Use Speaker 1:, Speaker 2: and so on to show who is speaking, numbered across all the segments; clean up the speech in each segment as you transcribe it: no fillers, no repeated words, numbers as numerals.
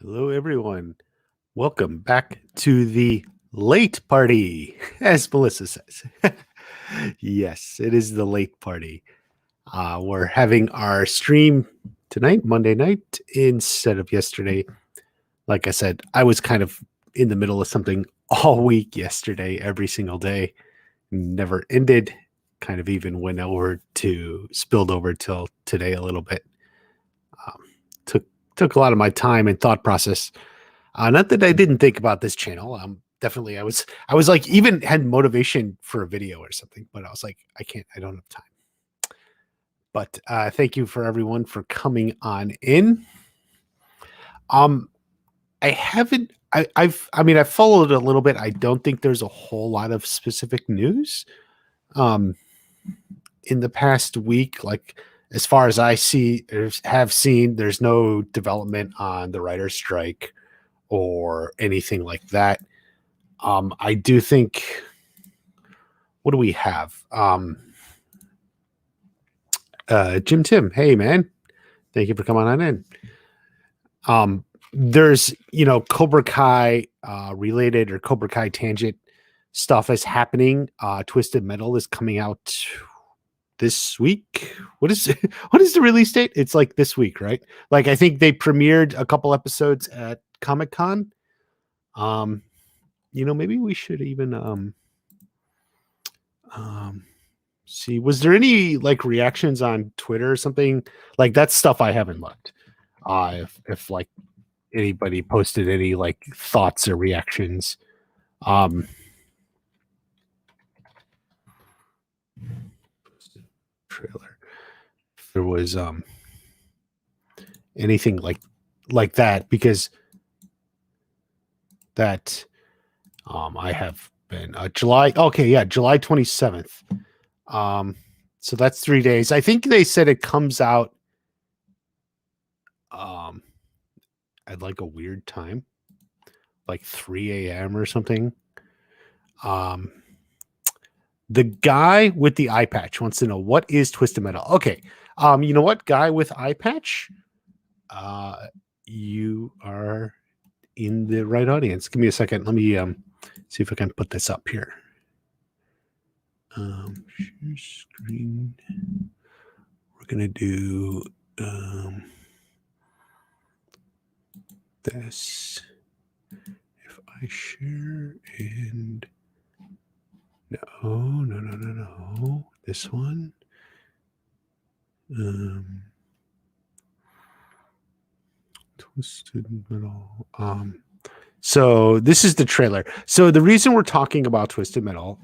Speaker 1: Hello, everyone. Welcome back to the late party, as Melissa says. Yes, it is the late party. We're having our stream tonight, Monday night, instead of yesterday. Like I said, I was kind of in the middle of something all week yesterday, every single day, never ended. Kind of even went over to spilled over till today a little bit. Um, took a lot of my time and thought process. Not that I didn't think about this channel. Definitely, I was like even had motivation for a video or something, but I was like, I can't, I don't have time. But thank you for everyone for coming on in. Um, I haven't. I mean, I've followed it a little bit. I don't think there's a whole lot of specific news. Um, in the past week, like as far as I see, have seen, there's no development on the writer's strike or anything like that. I do think, what do we have? Jim Tim, hey man, thank you for coming on in. There's Cobra Kai related or Cobra Kai tangent stuff is happening. Twisted Metal is coming out this week. What is what is the release date? It's like this week, right? Like I think they premiered a couple episodes at Comic-Con. Maybe we should even see, was there any like reactions on Twitter or something? Like that's stuff I haven't looked. If like anybody posted any like thoughts or reactions. Trailer. If there was anything like that, because that I have been July. Okay, yeah, July 27th. So that's 3 days. I think they said it comes out at like a weird time, like 3 a.m. or something. The guy with the eye patch wants to know, what is Twisted Metal? Okay. You know what, guy with eye patch? You are in the right audience. Give me a second. Let me see if I can put this up here. Share screen. We're gonna do this. If I share and no. This one. Twisted Metal. So this is the trailer. So the reason we're talking about Twisted Metal,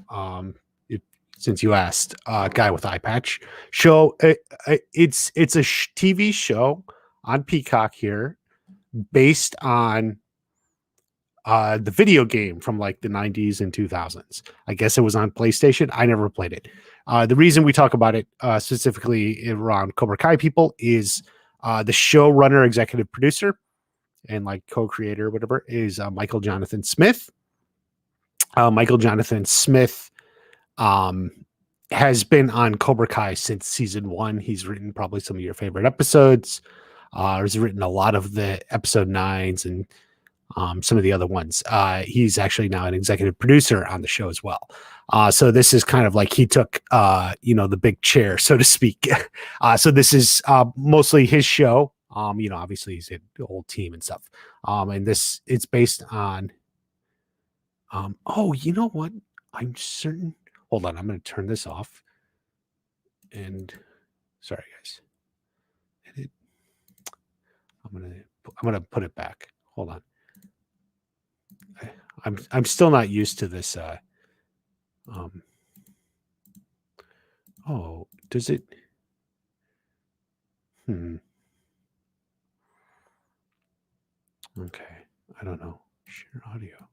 Speaker 1: since you asked, guy with eye patch show, it's a TV show on Peacock here, based on the video game from like the 90s and 2000s. I guess it was on PlayStation. I never played it. The reason we talk about it specifically around Cobra Kai people is the showrunner, executive producer, and like co-creator, whatever, is Michael Jonathan Smith. Michael Jonathan Smith has been on Cobra Kai since season 1. He's written probably some of your favorite episodes. He's written a lot of the episode 9s and some of the other ones. He's actually now an executive producer on the show as well. So this is kind of like he took, the big chair, so to speak. So this is mostly his show. Obviously he's a whole team and stuff. And it's based on, oh, you know what? I'm certain. Hold on. I'm going to turn this off. And sorry, guys. Edit. I'm going to put it back. Hold on. I'm still not used to this. Oh, does it? Okay. I don't know. Share audio.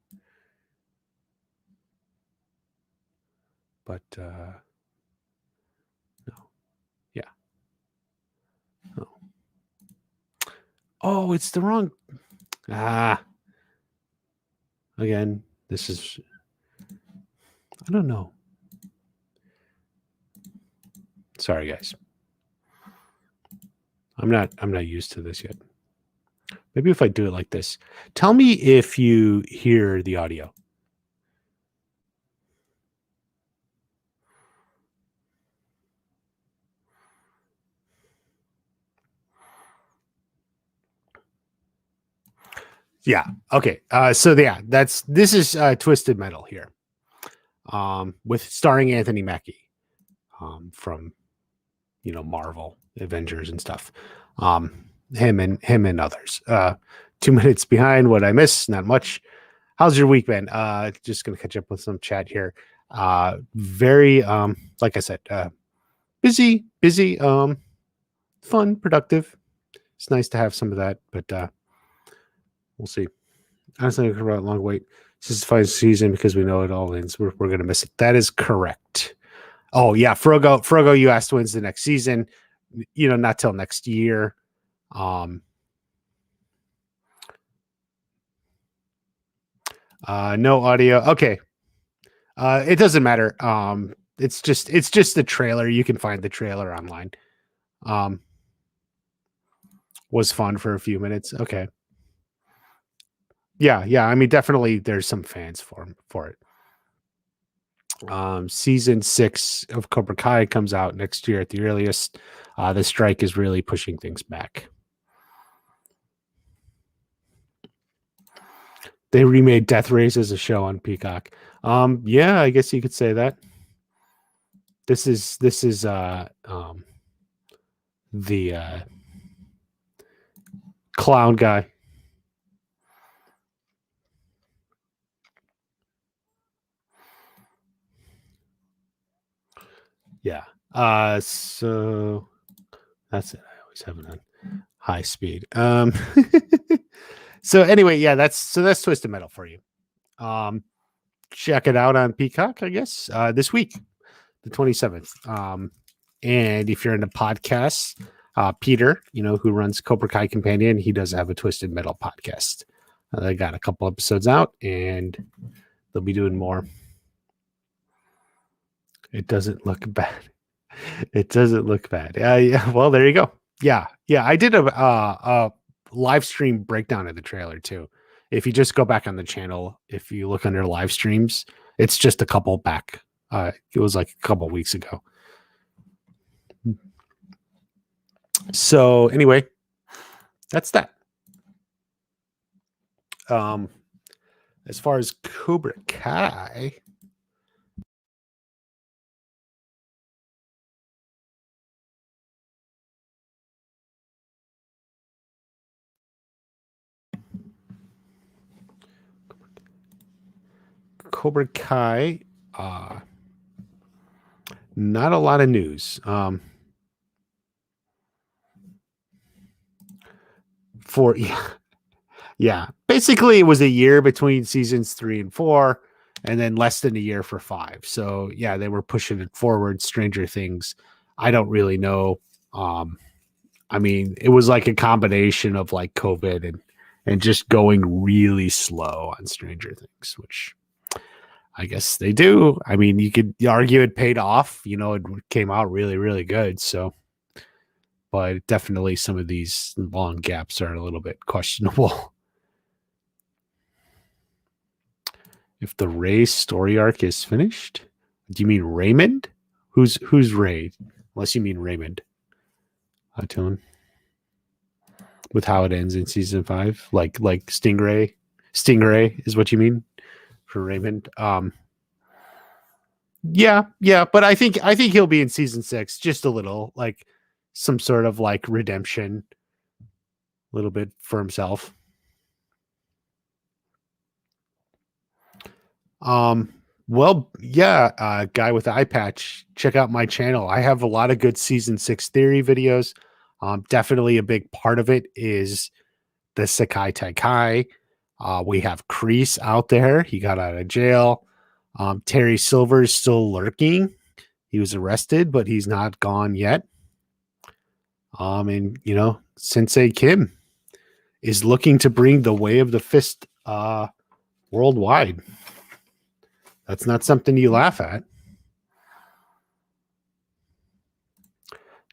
Speaker 1: But no. Yeah. Oh. Oh, it's the wrong. Again, this is, I don't know. Sorry, guys. I'm not used to this yet. Maybe if I do it like this. Tell me if you hear the audio. Yeah. Okay. So yeah, this is Twisted Metal here. With starring Anthony Mackie, from Marvel, Avengers and stuff. Him and others. 2 minutes behind what I missed, not much. How's your week been? Just gonna catch up with some chat here. Very like I said, busy, fun, productive. It's nice to have some of that, but we'll see. Honestly, about a long wait. This is the final season because we know it all ends. We're gonna miss it. That is correct. Oh yeah, Frogo, you asked when's the next season. Not till next year. No audio. Okay. It doesn't matter. It's just the trailer. You can find the trailer online. Was fun for a few minutes. Okay. Yeah. I mean, definitely there's some fans for it. Season 6 of Cobra Kai comes out next year at the earliest. The strike is really pushing things back. They remade Death Race as a show on Peacock. Yeah, I guess you could say that. This is the clown guy. Yeah. So that's it. I always have it on high speed. So anyway, yeah, that's Twisted Metal for you. Check it out on Peacock, I guess, this week, the 27th. And if you're into podcasts, Peter, who runs Cobra Kai Companion, he does have a Twisted Metal podcast. They got a couple episodes out, and they'll be doing more. It doesn't look bad. It doesn't look bad. Yeah. Well, there you go. Yeah. I did a live stream breakdown of the trailer too. If you just go back on the channel, if you look under live streams, it's just a couple back. It was like a couple weeks ago. So anyway, that's that. As far as Cobra Kai, not a lot of news. Basically it was a year between seasons 3 and 4, and then less than a year for 5. So yeah, they were pushing it forward. Stranger Things, I don't really know. I mean, it was like a combination of like COVID and just going really slow on Stranger Things, which I guess they do. I mean, you could argue it paid off. It came out really, really good. So, but definitely some of these long gaps are a little bit questionable. If the Ray story arc is finished, do you mean Raymond? Who's Ray? Unless you mean Raymond. Tune. With how it ends in season 5, like Stingray is what you mean for Raymond. Yeah, but I think he'll be in season 6, just a little, like some sort of like redemption, a little bit for himself. Well, yeah, guy with the eye patch, check out my channel. I have a lot of good season 6 theory videos. Definitely a big part of it is the Sakai Taikai. We have Kreese out there. He got out of jail. Terry Silver is still lurking. He was arrested, but he's not gone yet. And Sensei Kim is looking to bring the way of the fist worldwide. That's not something you laugh at.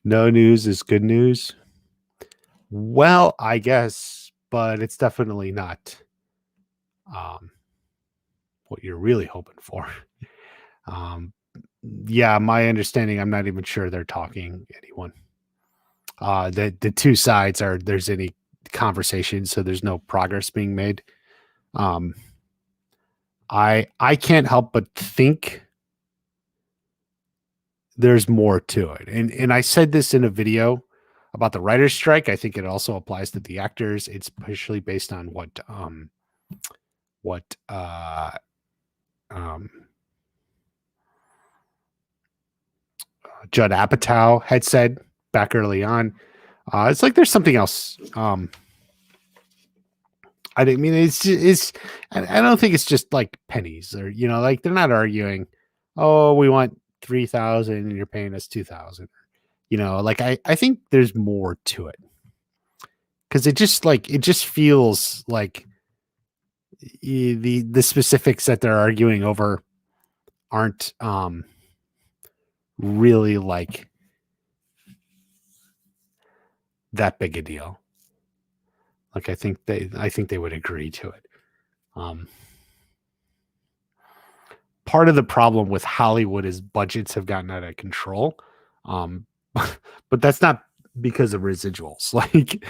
Speaker 1: No news is good news. Well, I guess but it's definitely not what you're really hoping for. Yeah, my understanding, I'm not even sure they're talking anyone. The two sides are there's any conversation, so there's no progress being made. I can't help but think there's more to it. And I said this in a video about the writer's strike. I think it also applies to the actors. It's partially based on what Judd Apatow had said back early on. It's like there's something else. I mean, I don't think it's just like pennies or, like they're not arguing, oh, we want 3,000 and you're paying us 2,000. Like I think there's more to it. Cause it just feels like the specifics that they're arguing over aren't really like that big a deal. Like I think they would agree to it. Part of the problem with Hollywood is budgets have gotten out of control. But that's not because of residuals. Like,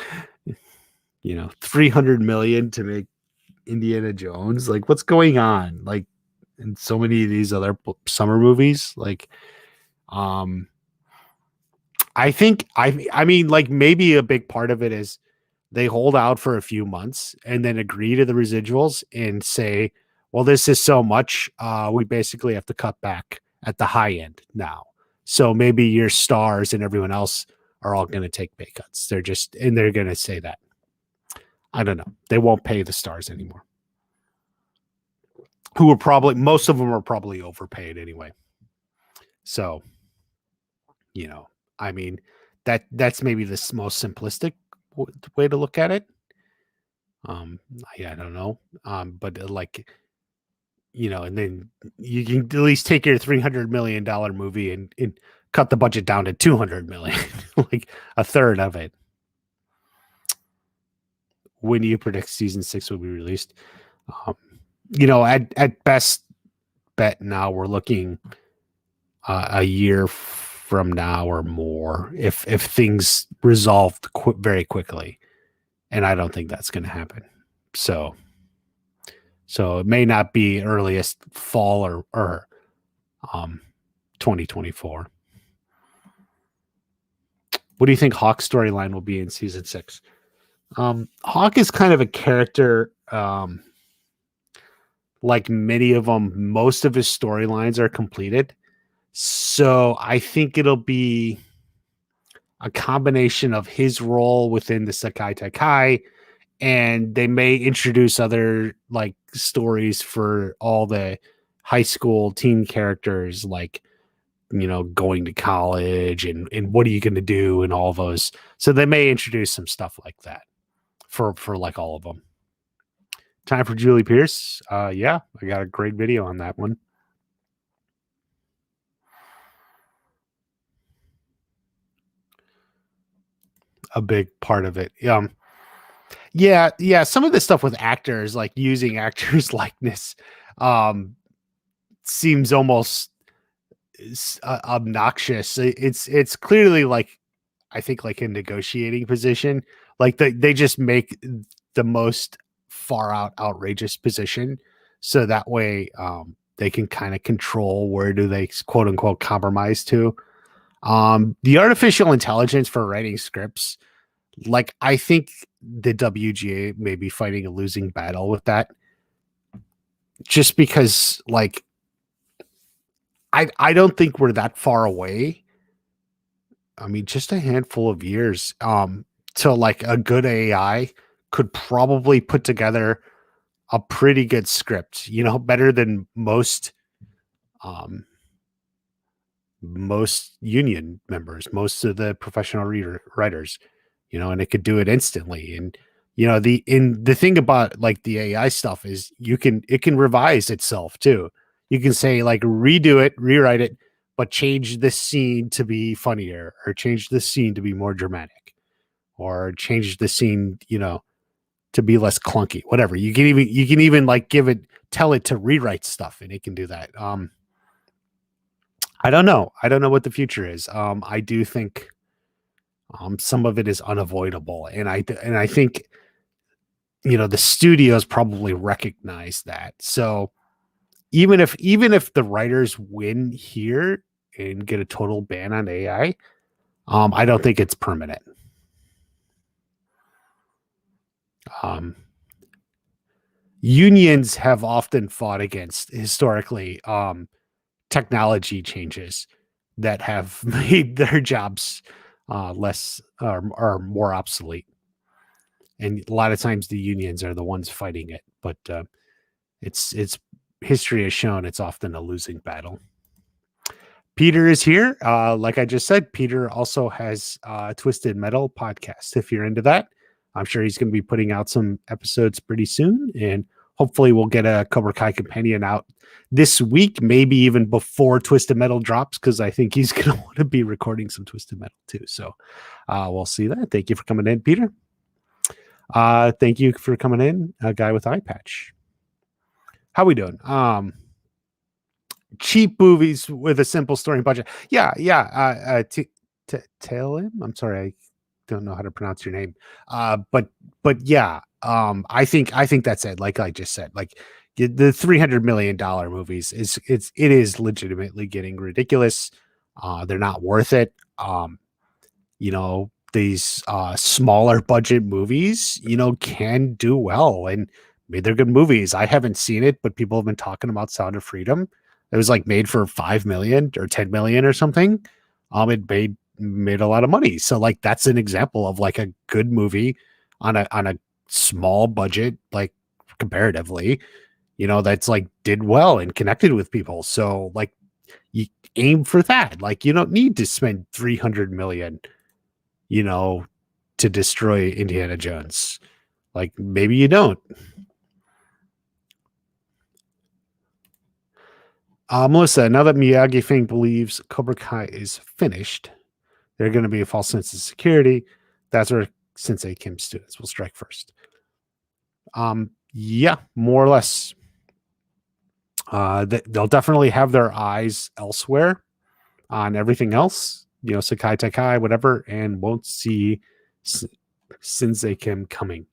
Speaker 1: 300 million to make Indiana Jones. Like, what's going on? Like, in so many of these other summer movies, like, I think I mean, like, maybe a big part of it is they hold out for a few months and then agree to the residuals and say, well, this is so much, we basically have to cut back at the high end now. So maybe your stars and everyone else are all going to take pay cuts. They're going to say that. I don't know. They won't pay the stars anymore. Most of them are probably overpaid anyway. So, I mean, that's maybe the most simplistic way to look at it. Yeah, I don't know. But and then you can at least take your $300 million movie and cut the budget down to 200 million, like a third of it. When do you predict season 6 will be released? At best bet now we're looking a year from now or more if things resolved very quickly, and I don't think that's going to happen. So it may not be earliest fall or 2024. What do you think Hawk's storyline will be in season 6? Hawk is kind of a character, like many of them, most of his storylines are completed. So I think it'll be a combination of his role within the Sekai Taikai, and they may introduce other like stories for all the high school teen characters, like, going to college and what are you going to do and all those. So they may introduce some stuff like that for like all of them. Time for Julie Pierce. Yeah, I got a great video on that one. A big part of it. Yeah. Some of the stuff with actors, like using actors' likeness, seems almost obnoxious. It's clearly like, I think, like a negotiating position. Like they just make the most far out outrageous position, so that way they can kind of control where do they quote unquote compromise to. The artificial intelligence for writing scripts, like I think the WGA may be fighting a losing battle with that, just because like I don't think we're that far away. I mean, just a handful of years till like a good AI could probably put together a pretty good script, better than most union members, most of the professional writers, and it could do it instantly. And the thing about like the AI stuff is it can revise itself too. You can say like redo it, rewrite it, but change this scene to be funnier, or change this scene to be more dramatic, or change the scene, to be less clunky. Whatever. You can even like tell it to rewrite stuff, and it can do that. I don't know. I don't know what the future is. I do think some of it is unavoidable, and I think the studios probably recognize that. So even if the writers win here and get a total ban on AI, I don't think it's permanent. Unions have often fought against historically technology changes that have made their jobs less or more obsolete. And a lot of times the unions are the ones fighting it, but it's history has shown it's often a losing battle. Peter is here. Like I just said, Peter also has a Twisted Metal podcast. If you're into that, I'm sure he's going to be putting out some episodes pretty soon, and hopefully we'll get a Cobra Kai companion out this week, maybe even before Twisted Metal drops, because I think he's going to want to be recording some Twisted Metal too. So we'll see that. Thank you for coming in, Peter. Thank you for coming in, a guy with eye patch. How we doing? Cheap movies with a simple story and budget. Yeah. Tell him. I'm sorry, I don't know how to pronounce your name. But yeah. I think that's it. Like I just said, like the $300 million movies it is legitimately getting ridiculous. They're not worth it. These smaller budget movies, can do well, and maybe they're good movies. I haven't seen it, but people have been talking about Sound of Freedom. It was like made for 5 million or 10 million or something. It made a lot of money. So like that's an example of like a good movie on a small budget, like comparatively, that's like did well and connected with people. So like you aim for that. Like you don't need to spend 300 million, to destroy Indiana Jones. Like maybe you don't. Melissa, now that Miyagi Fang believes Cobra Kai is finished, they're going to be a false sense of security. That's where Sensei Kim's students will strike first. Yeah, more or less. They'll definitely have their eyes elsewhere on everything else, Sakai Takai, whatever, and won't see Sensei Kim coming.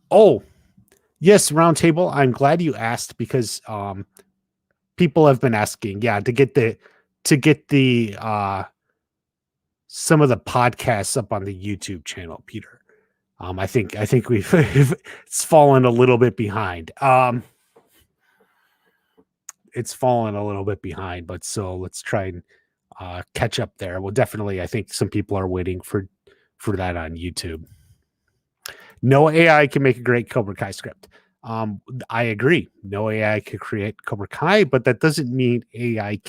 Speaker 1: Oh, yes, Roundtable. I'm glad you asked because people have been asking, to get the some of the podcasts up on the YouTube channel, Peter. I think we've it's fallen a little bit behind. It's fallen a little bit behind, but so let's try and catch up there. Well, definitely, I think some people are waiting for that on YouTube. No AI can make a great Cobra Kai script. I agree. No AI can create Cobra Kai, but that doesn't mean AI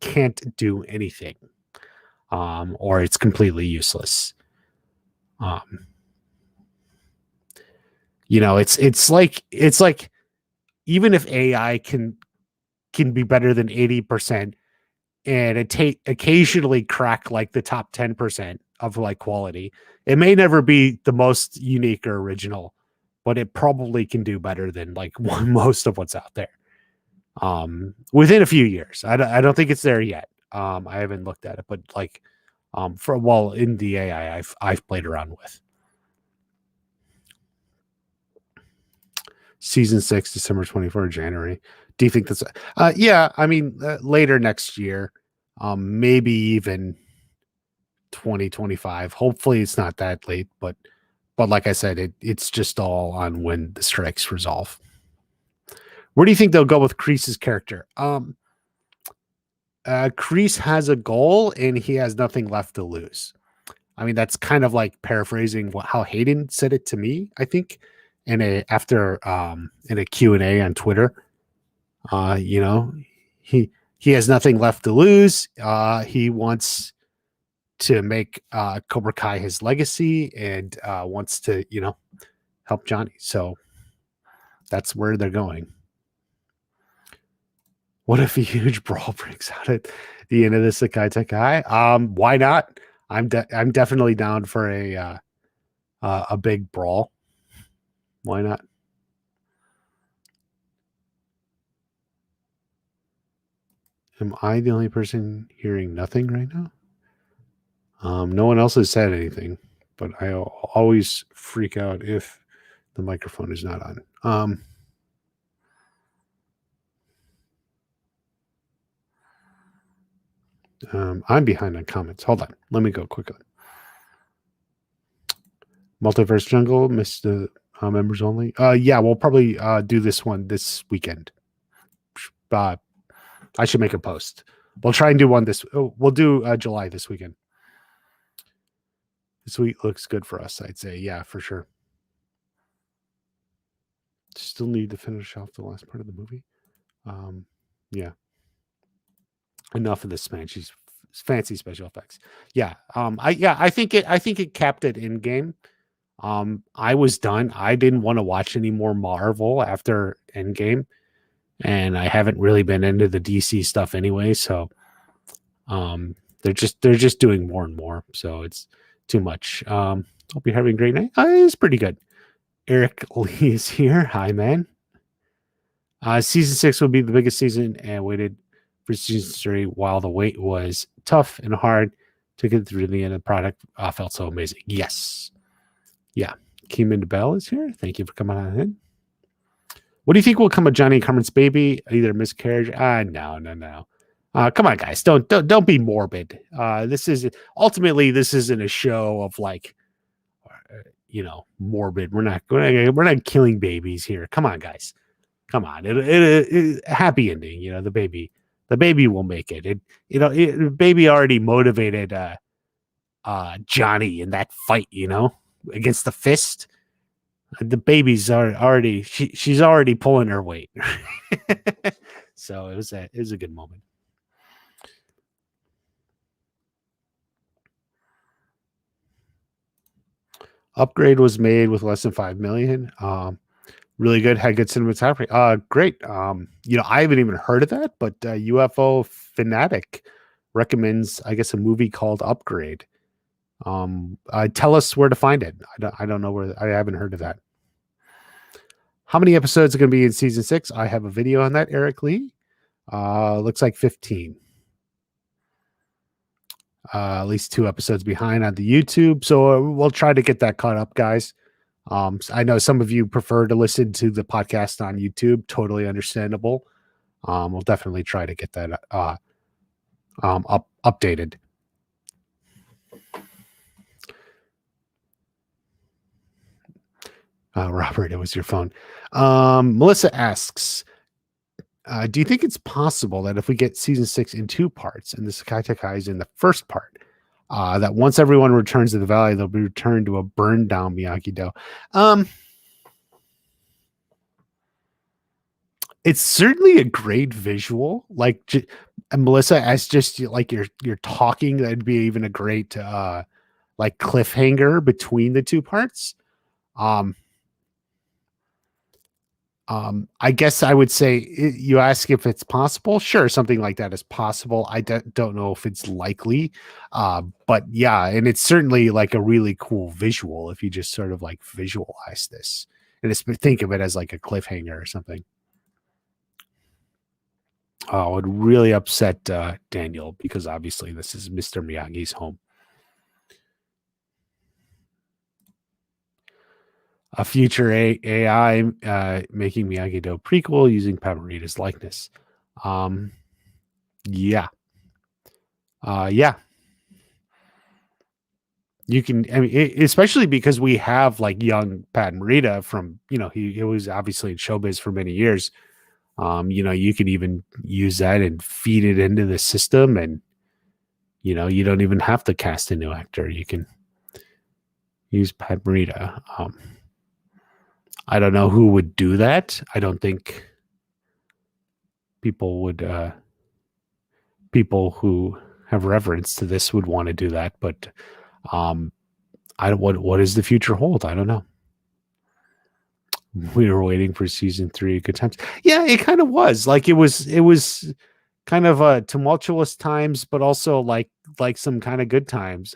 Speaker 1: can't do anything, or it's completely useless. It's like even if AI can be better than 80% and it occasionally crack like the top 10% of like quality, it may never be the most unique or original, but it probably can do better than like most of what's out there within a few years. I don't think it's there yet. I haven't looked at it, but like in the AI I've played around with. Season 6, December 24, January. Do you think that's yeah, I mean later next year, maybe even 2025. Hopefully it's not that late, but like I said, it's just all on when the strikes resolve. Where do you think they'll go with Kreese's character? Kreese has a goal and he has nothing left to lose. I mean, that's kind of like paraphrasing how Hayden said it to me, I think, in a Q&A on Twitter. He has nothing left to lose. He wants to make Cobra Kai his legacy and wants to, help Johnny. So that's where they're going. What if a huge brawl breaks out at the end of the Sakai Takai? Why not? I'm definitely down for a a big brawl. Why not? Am I the only person hearing nothing right now? No one else has said anything, but I always freak out if the microphone is not on. I'm behind on comments. Hold on. Let me go quickly. Multiverse Jungle, missed the members only. Yeah, we'll probably do this one this weekend. I should make a post. We'll try and do one this. We'll do July this weekend. This week looks good for us, I'd say. Yeah, for sure. Still need to finish off the last part of the movie. Yeah. Enough of this fancy special effects. Yeah. I think it capped it in game. I was done. I didn't want to watch any more Marvel after Endgame, and I haven't really been into the DC stuff anyway. So, they're just doing more and more. So it's too much. Hope you're having a great night. It's pretty good. Eric Lee is here. Hi, man. Season 6 will be the biggest season, and waited for season 3 while the wait was tough and hard to get through the end of the product. Felt so amazing. Yes. Yeah. Keeman Bell is here. Thank you for coming on in. What do you think will come of Johnny and Carmen's baby? Either miscarriage? No. Come on, guys. Don't be morbid. This isn't a show of like, morbid. We're not killing babies here. Come on, guys. Come on. It happy ending. The baby will make it. Baby already motivated Johnny in that fight. Against the fist. The babies are already. She's already pulling her weight. So it was a good moment. Upgrade was made with less than 5 million. Really good, had good cinematography. Great. I haven't even heard of that, but UFO Fanatic recommends, I guess, a movie called Upgrade. Tell us where to find it. I don't know where. I haven't heard of that. How many episodes are going to be in season 6? I have a video on that, Eric Lee. Looks like 15. At least 2 episodes behind on the YouTube. So we'll try to get that caught up, guys. I know some of you prefer to listen to the podcast on YouTube. Totally understandable. We'll definitely try to get that updated. Robert, it was your phone. Melissa asks, do you think it's possible that if we get season 6 in 2 parts and the Sakai Tekai is in the first part, that once everyone returns to the valley, they'll be returned to a burned down Miyagi-Do? It's certainly a great visual. Like, and Melissa, as just like you're talking, that'd be even a great like cliffhanger between the 2 parts. I guess I would say, you ask if it's possible. Sure, something like that is possible. I don't know if it's likely, but yeah, and it's certainly like a really cool visual if you just sort of like visualize this and think of it as like a cliffhanger or something. Oh, it would really upset Daniel, because obviously this is Mr. Miyagi's home. A future AI making Miyagi-Do prequel using Pat Morita's likeness. Yeah. You can, especially because we have like young Pat Morita from, he was obviously in showbiz for many years. You can even use that and feed it into the system, and you don't even have to cast a new actor. You can use Pat Morita. I don't know who would do that. I don't think people who have reverence to this would want to do that. But what does the future hold? I don't know. We were waiting for season 3. Good times. Yeah, it kind of was. Like it was kind of tumultuous times, but also like some kind of good times.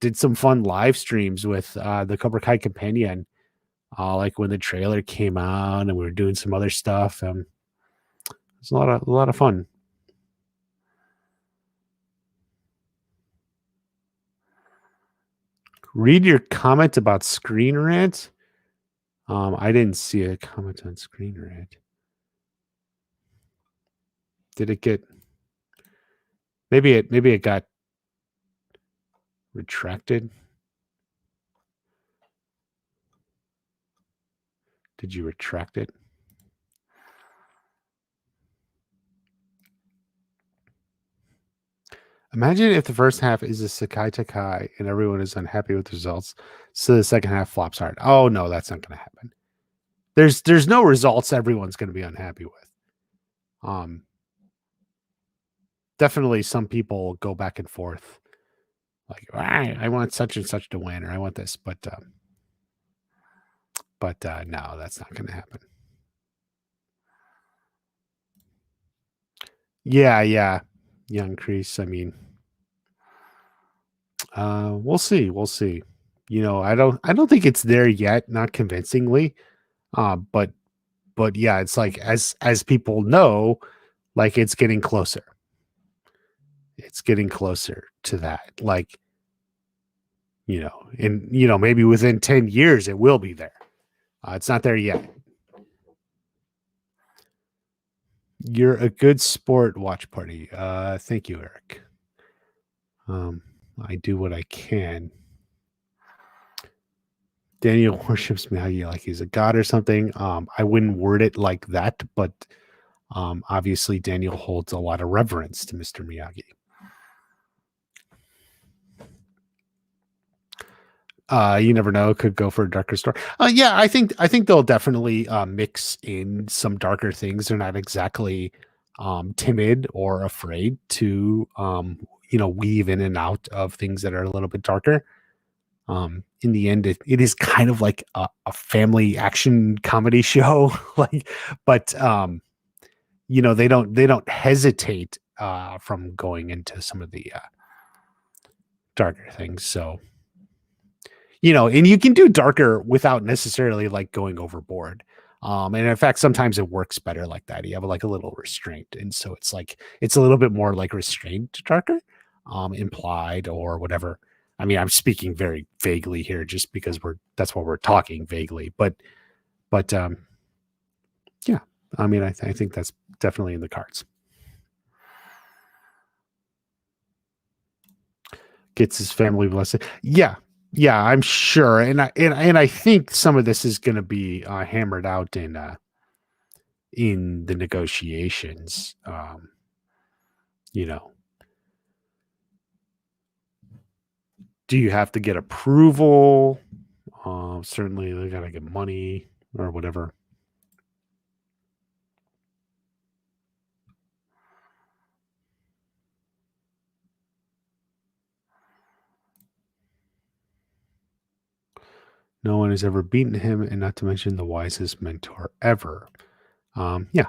Speaker 1: did some fun live streams with the Cobra Kai companion, like when the trailer came out, and we were doing some other stuff. It was a lot of fun. Read your comment about Screen Rant. I didn't see a comment on Screen Rant. Did it get? Maybe it got retracted. Did you retract it? Imagine if the first half is a Sakai Takai and everyone is unhappy with the results, so the second half flops hard. Oh no, that's not going to happen. There's no results everyone's going to be unhappy with. Definitely some people go back and forth. Like, I want such and such to win, or I want this, but no, that's not going to happen. Yeah, young Crease. I mean, we'll see. I don't think it's there yet, not convincingly. But yeah, it's like as people know, like it's getting closer. It's getting closer to that. Like, and maybe within 10 years it will be there. It's not there yet. You're a good sport, Watch Party. Thank you, Eric. I do what I can. Daniel worships Miyagi like he's a god or something. I wouldn't word it like that, but obviously Daniel holds a lot of reverence to Mr. Miyagi. You never know. Could go for a darker story. Yeah, I think they'll definitely mix in some darker things. They're not exactly timid or afraid to weave in and out of things that are a little bit darker. In the end, it is kind of like a family action comedy show. But they don't hesitate from going into some of the darker things. So. And you can do darker without necessarily like going overboard. And in fact, sometimes it works better like that. You have like a little restraint. And so it's a little bit more like restrained darker, implied or whatever. I mean, I'm speaking very vaguely here just because that's what we're talking vaguely, but yeah, I mean, I think that's definitely in the cards. Gets his family blessing. Yeah, I'm sure, and I think some of this is going to be hammered out in the negotiations. Do you have to get approval? Certainly, they got to get money or whatever. No one has ever beaten him, and not to mention the wisest mentor ever. Yeah.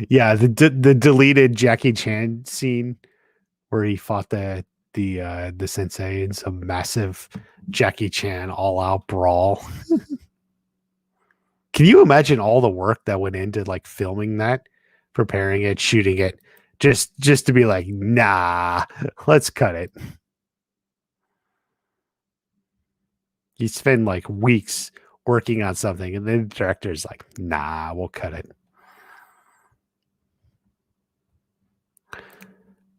Speaker 1: Yeah, the deleted Jackie Chan scene where he fought the sensei in some massive Jackie Chan all-out brawl. Can you imagine all the work that went into like filming that, preparing it, shooting it, just to be like, nah, let's cut it. You spend like weeks working on something, and then the director's like, nah, we'll cut it.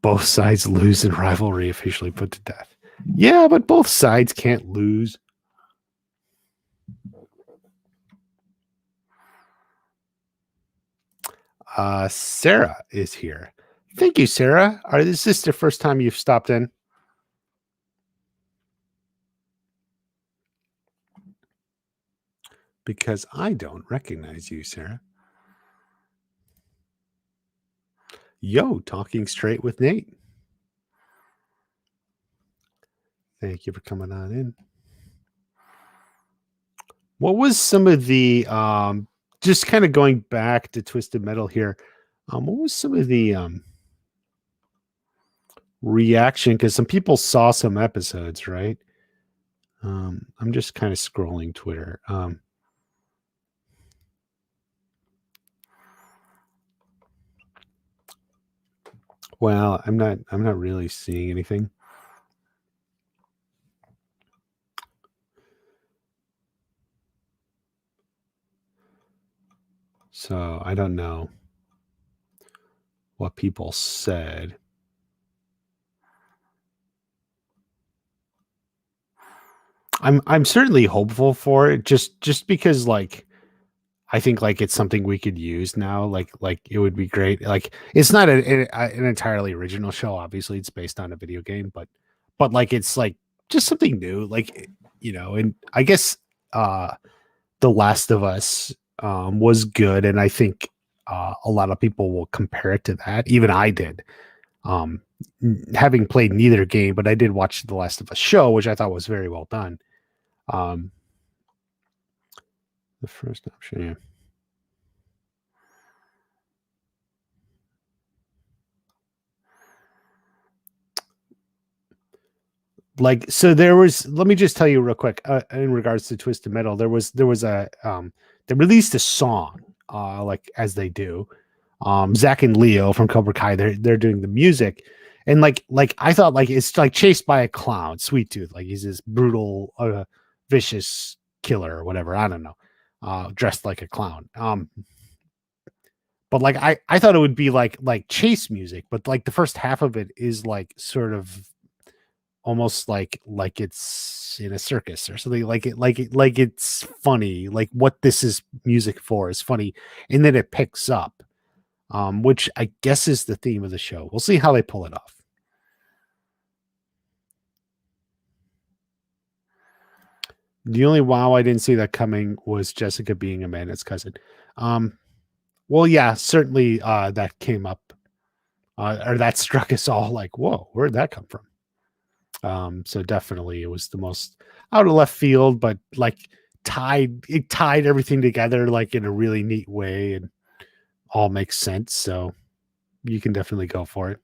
Speaker 1: Both sides lose and rivalry officially put to death. Yeah, but both sides can't lose. Sarah is here. Thank you, Sarah. Is this the first time you've stopped in? Because I don't recognize you, Sarah. Yo, talking straight with Nate. Thank you for coming on in. What was some of the just kind of going back to Twisted Metal here? What was some of the reaction because some people saw some episodes, right? I'm just kind of scrolling Twitter. Well, I'm not really seeing anything. So I don't know what people said. I'm certainly hopeful for it just because like I think like it's something we could use now. Like it would be great. Like it's not an entirely original show. Obviously, it's based on a video game, but like it's like just something new. Like and I guess The Last of Us was good, and I think a lot of people will compare it to that. Even I did. Having played neither game, but I did watch The Last of Us show, which I thought was very well done. Um, the first option, yeah. Like so there was let me just tell you real quick in regards to Twisted Metal there was a they released a song like as they do. Zach and Leo from Cobra Kai, they're doing the music, and like I thought like it's like chased by a clown, Sweet Tooth, like he's this brutal vicious killer or whatever, I don't know, dressed like a clown. But like I thought it would be like chase music, but like the first half of it is like sort of almost like it's in a circus or something, like it's funny, like what this is music for is funny, and then it picks up, which I guess is the theme of the show. We'll see how they pull it off. The only wow I didn't see that coming was Jessica being Amanda's cousin. um well, yeah, certainly that came up, or that struck us all like, whoa, where'd that come from? So definitely it was the most out of left field, but like tied everything together like in a really neat way and all makes sense. So you can definitely go for it.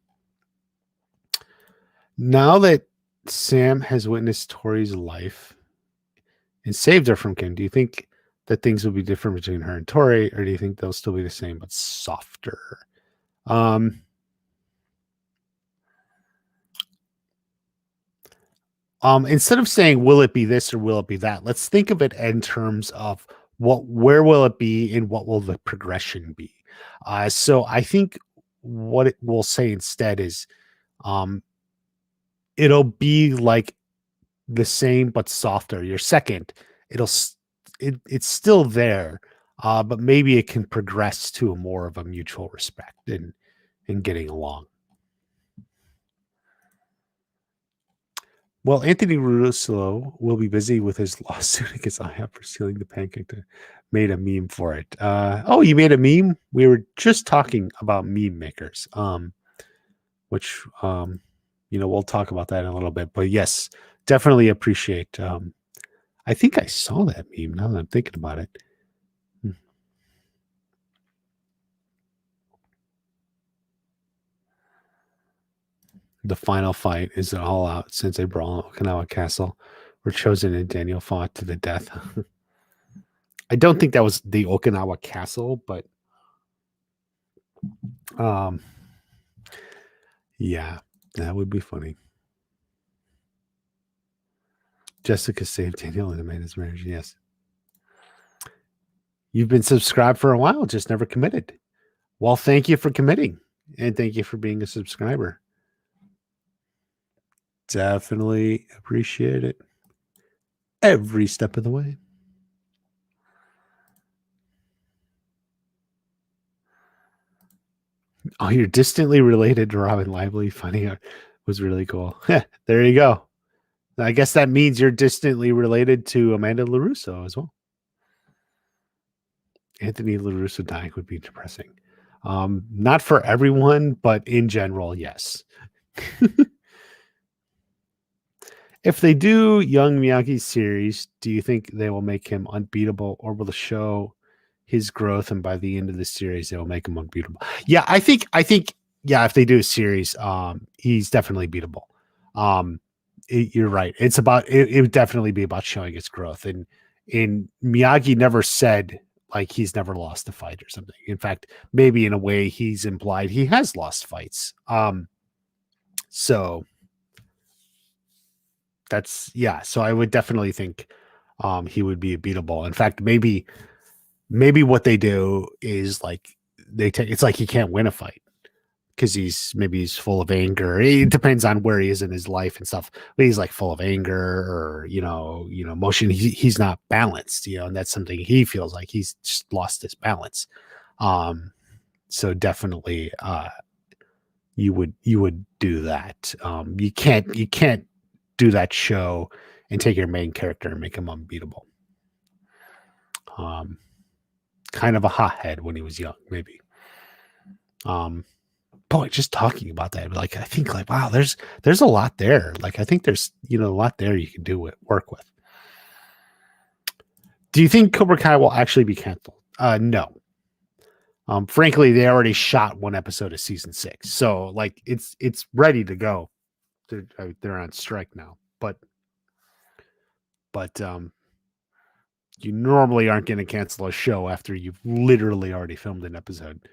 Speaker 1: Now that Sam has witnessed Tori's life and saved her from Kim, do you think that things will be different between her and Tori, or do you think they'll still be the same but softer? Um, Instead of saying will it be this or will it be that, let's think of it in terms of where will it be and what will the progression be. So I think what it will say instead is um, it'll be like the same but softer. Your second, it'll it's still there, but maybe it can progress to a more of a mutual respect and getting along. Well, Anthony Russo will be busy with his lawsuit against IHOP for stealing the pancake. Made a meme for it. Oh, you made a meme? We were just talking about meme makers, which we'll talk about that in a little bit. But yes, definitely appreciate. I think I saw that meme now that I'm thinking about it. The final fight is an all-out Sensei brawl in Okinawa Castle, where Chosen and Daniel fought to the death. I don't think that was the Okinawa Castle, but um, yeah, that would be funny. Jessica saved Daniel and Amanda's marriage. Yes. You've been subscribed for a while, just never committed. Well, thank you for committing, and thank you for being a subscriber. Definitely appreciate it every step of the way. Oh, you're distantly related to Robin Lively. Funny was really cool. There you go. I guess that means you're distantly related to Amanda LaRusso as well. Anthony LaRusso dying would be depressing. Not for everyone, but in general, yes. If they do Young Miyagi's series, do you think they will make him unbeatable, or will the show his growth and by the end of the series they will make him unbeatable? Yeah, I think yeah, if they do a series, he's definitely beatable. You're right. It's about it would definitely be about showing its growth. And Miyagi never said like he's never lost a fight or something. In fact, maybe in a way he's implied he has lost fights. So that's yeah. So I would definitely think he would be beatable. In fact, maybe what they do is like they take it's like he can't win a fight because he's full of anger. It depends on where he is in his life and stuff. But he's like full of anger or emotion. He's not balanced, and that's something he feels like he's just lost his balance. So definitely, you would do that. You can't do that show and take your main character and make him unbeatable. Kind of a hothead when he was young, maybe. Boy, just talking about that, like I think, like wow, there's a lot there. Like I think there's a lot there you can do it work with. Do you think Cobra Kai will actually be canceled? No. Frankly, they already shot one episode of season 6, so like it's ready to go. They're on strike now, but you normally aren't going to cancel a show after you've literally already filmed an episode.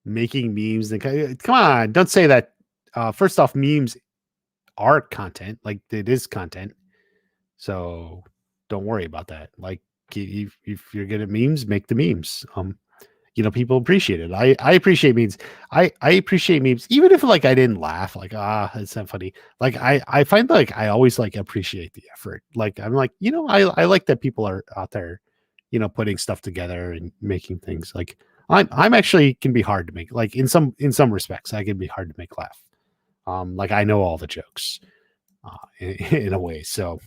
Speaker 1: Making memes and come on, don't say that. First off, memes are content, like it is content, so don't worry about that. Like if you're good at memes, make the memes. People appreciate it. I appreciate memes. I appreciate memes, even if like I didn't laugh, like it's not funny. Like I find like I always like appreciate the effort. Like I'm like I like that people are out there, putting stuff together and making things. Like I'm actually can be hard to make. Like in some respects, I can be hard to make laugh. Like I know all the jokes, in a way. So,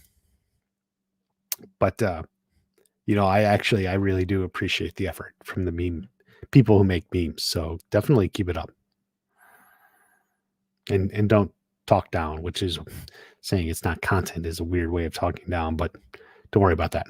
Speaker 1: but I really do appreciate the effort from the meme people who make memes. So definitely keep it up, and don't talk down, which is saying it's not content is a weird way of talking down, but don't worry about that.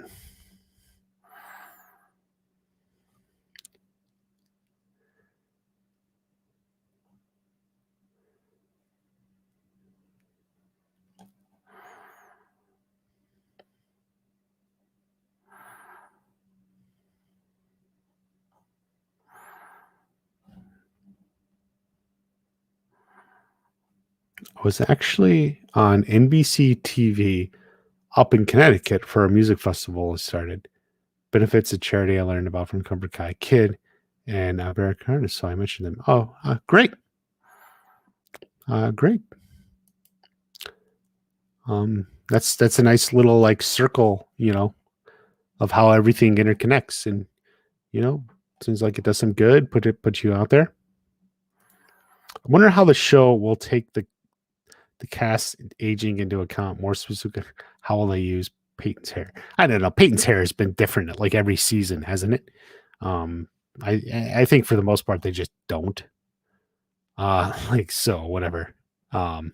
Speaker 1: I was actually on NBC TV up in Connecticut for a music festival. It started benefits a charity I learned about from Cobra Kai Kid and Barrack Artist. So I mentioned them. Oh, great. Great. That's a nice little like circle, of how everything interconnects, and seems like it does some good. Put you out there. I wonder how the show will take the cast aging into account. More specific, how will they use Peyton's hair? I don't know. Peyton's hair has been different like every season, hasn't it? I think for the most part they just don't. Like so, whatever. It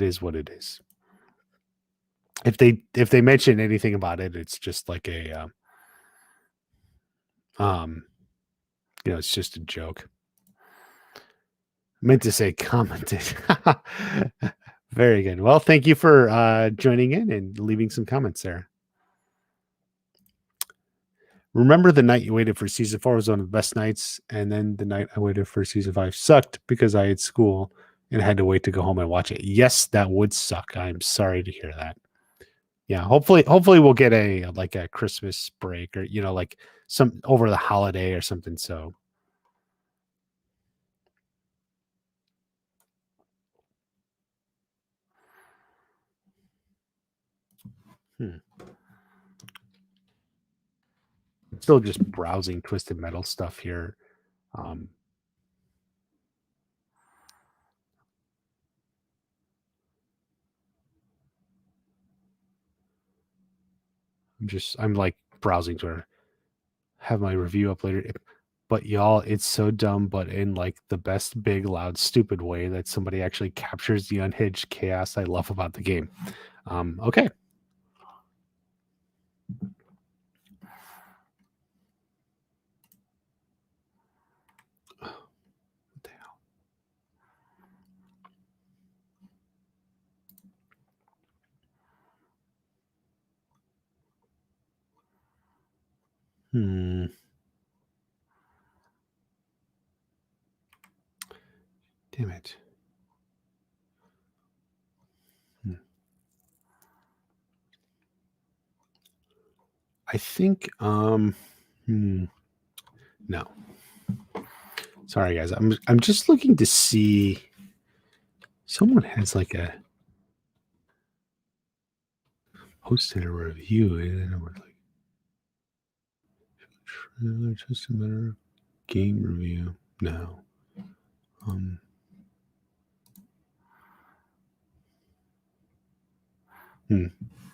Speaker 1: is what it is. If they mention anything about it, it's just like a it's just a joke. I meant to say commented. Very good. Well, thank you for joining in and leaving some comments there. Remember the night you waited for season 4 was one of the best nights, and then the night I waited for season 5 sucked because I had school and had to wait to go home and watch it. Yes, that would suck. I'm sorry to hear that. Yeah, hopefully we'll get a Christmas break, or like some over the holiday or something. So still just browsing Twisted Metal stuff here. I'm like browsing to have my review uploaded. But y'all, it's so dumb, but in like the best, big, loud, stupid way that somebody actually captures the unhinged chaos I love about the game. Okay. Damn it. I think no. Sorry guys. I'm just looking to see someone has like a posted a review and we're like just a matter of game review. No.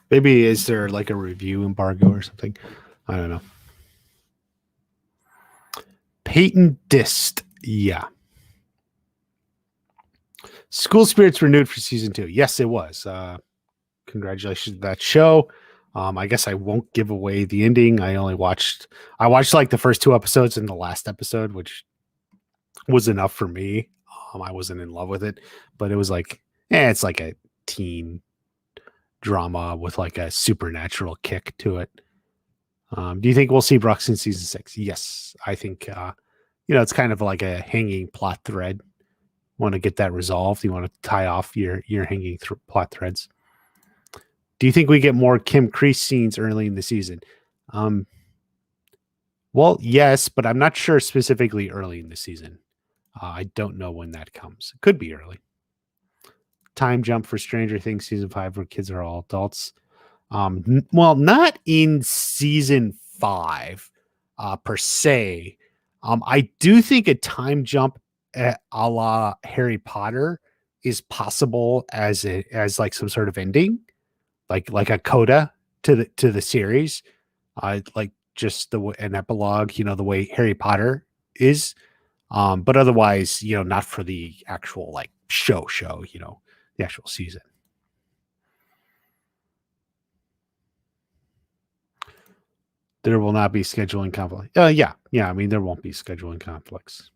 Speaker 1: Maybe is there like a review embargo or something? I don't know. Peyton Dist. Yeah. School Spirits renewed for season 2. Yes, it was. Congratulations to that show. I guess I won't give away the ending. I watched like the first 2 episodes and the last episode, which was enough for me. I wasn't in love with it, but it was like, it's like a teen drama with like a supernatural kick to it. Do you think we'll see Brooks in season 6? Yes, I think. It's kind of like a hanging plot thread. Want to get that resolved? You want to tie off your hanging plot threads. Do you think we get more Kim Kreese scenes early in the season? Well, yes, but I'm not sure specifically early in the season. I don't know when that comes. It could be early. Time jump for Stranger Things season 5 where kids are all adults. Well, not in season 5 per se. I do think a time jump a la Harry Potter is possible as like some sort of ending, like a coda to the series, like just an epilogue, the way Harry Potter is. But otherwise, not for the actual like show, the actual season. There will not be scheduling conflict. Yeah. I mean, there won't be scheduling conflicts.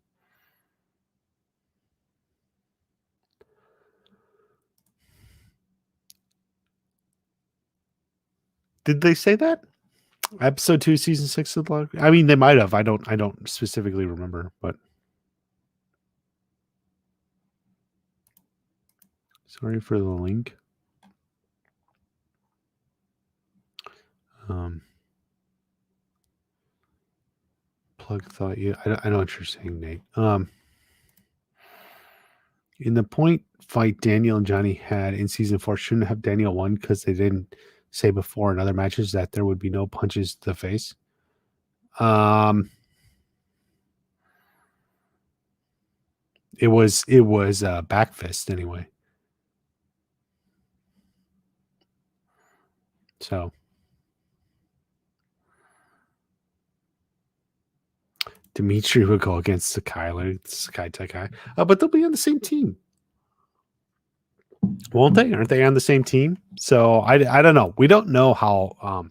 Speaker 1: Did they say that? Episode 2, season 6 of the? I mean, they might have. I don't specifically remember, but sorry for the link. Plug thought you. I know what you're saying, Nate. In the point fight Daniel and Johnny had in season 4, shouldn't have Daniel won because they didn't say before in other matches that there would be no punches to the face. It was back fist anyway. So Dimitri would go against Sakai Takai, but they'll be on the same team, won't they? Aren't they on the same team? So I don't know. We don't know how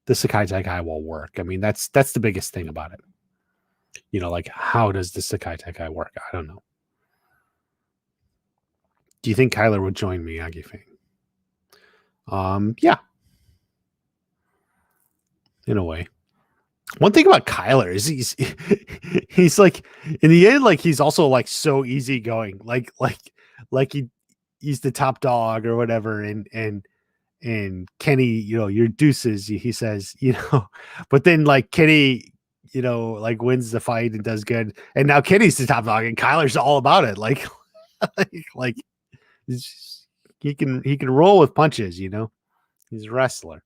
Speaker 1: the Sakai Takai will work. I mean, that's the biggest thing about it. Like how does the Sakai Takai work? I don't know. Do you think Kyler would join Miyagi Fang? Yeah. In a way. One thing about Kyler is he's like in the end, like he's also like so easygoing, like he's the top dog or whatever, and Kenny, your deuces, he says, but then like Kenny, like wins the fight and does good, and now Kenny's the top dog and Kyler's all about it, like like he can roll with punches, he's a wrestler.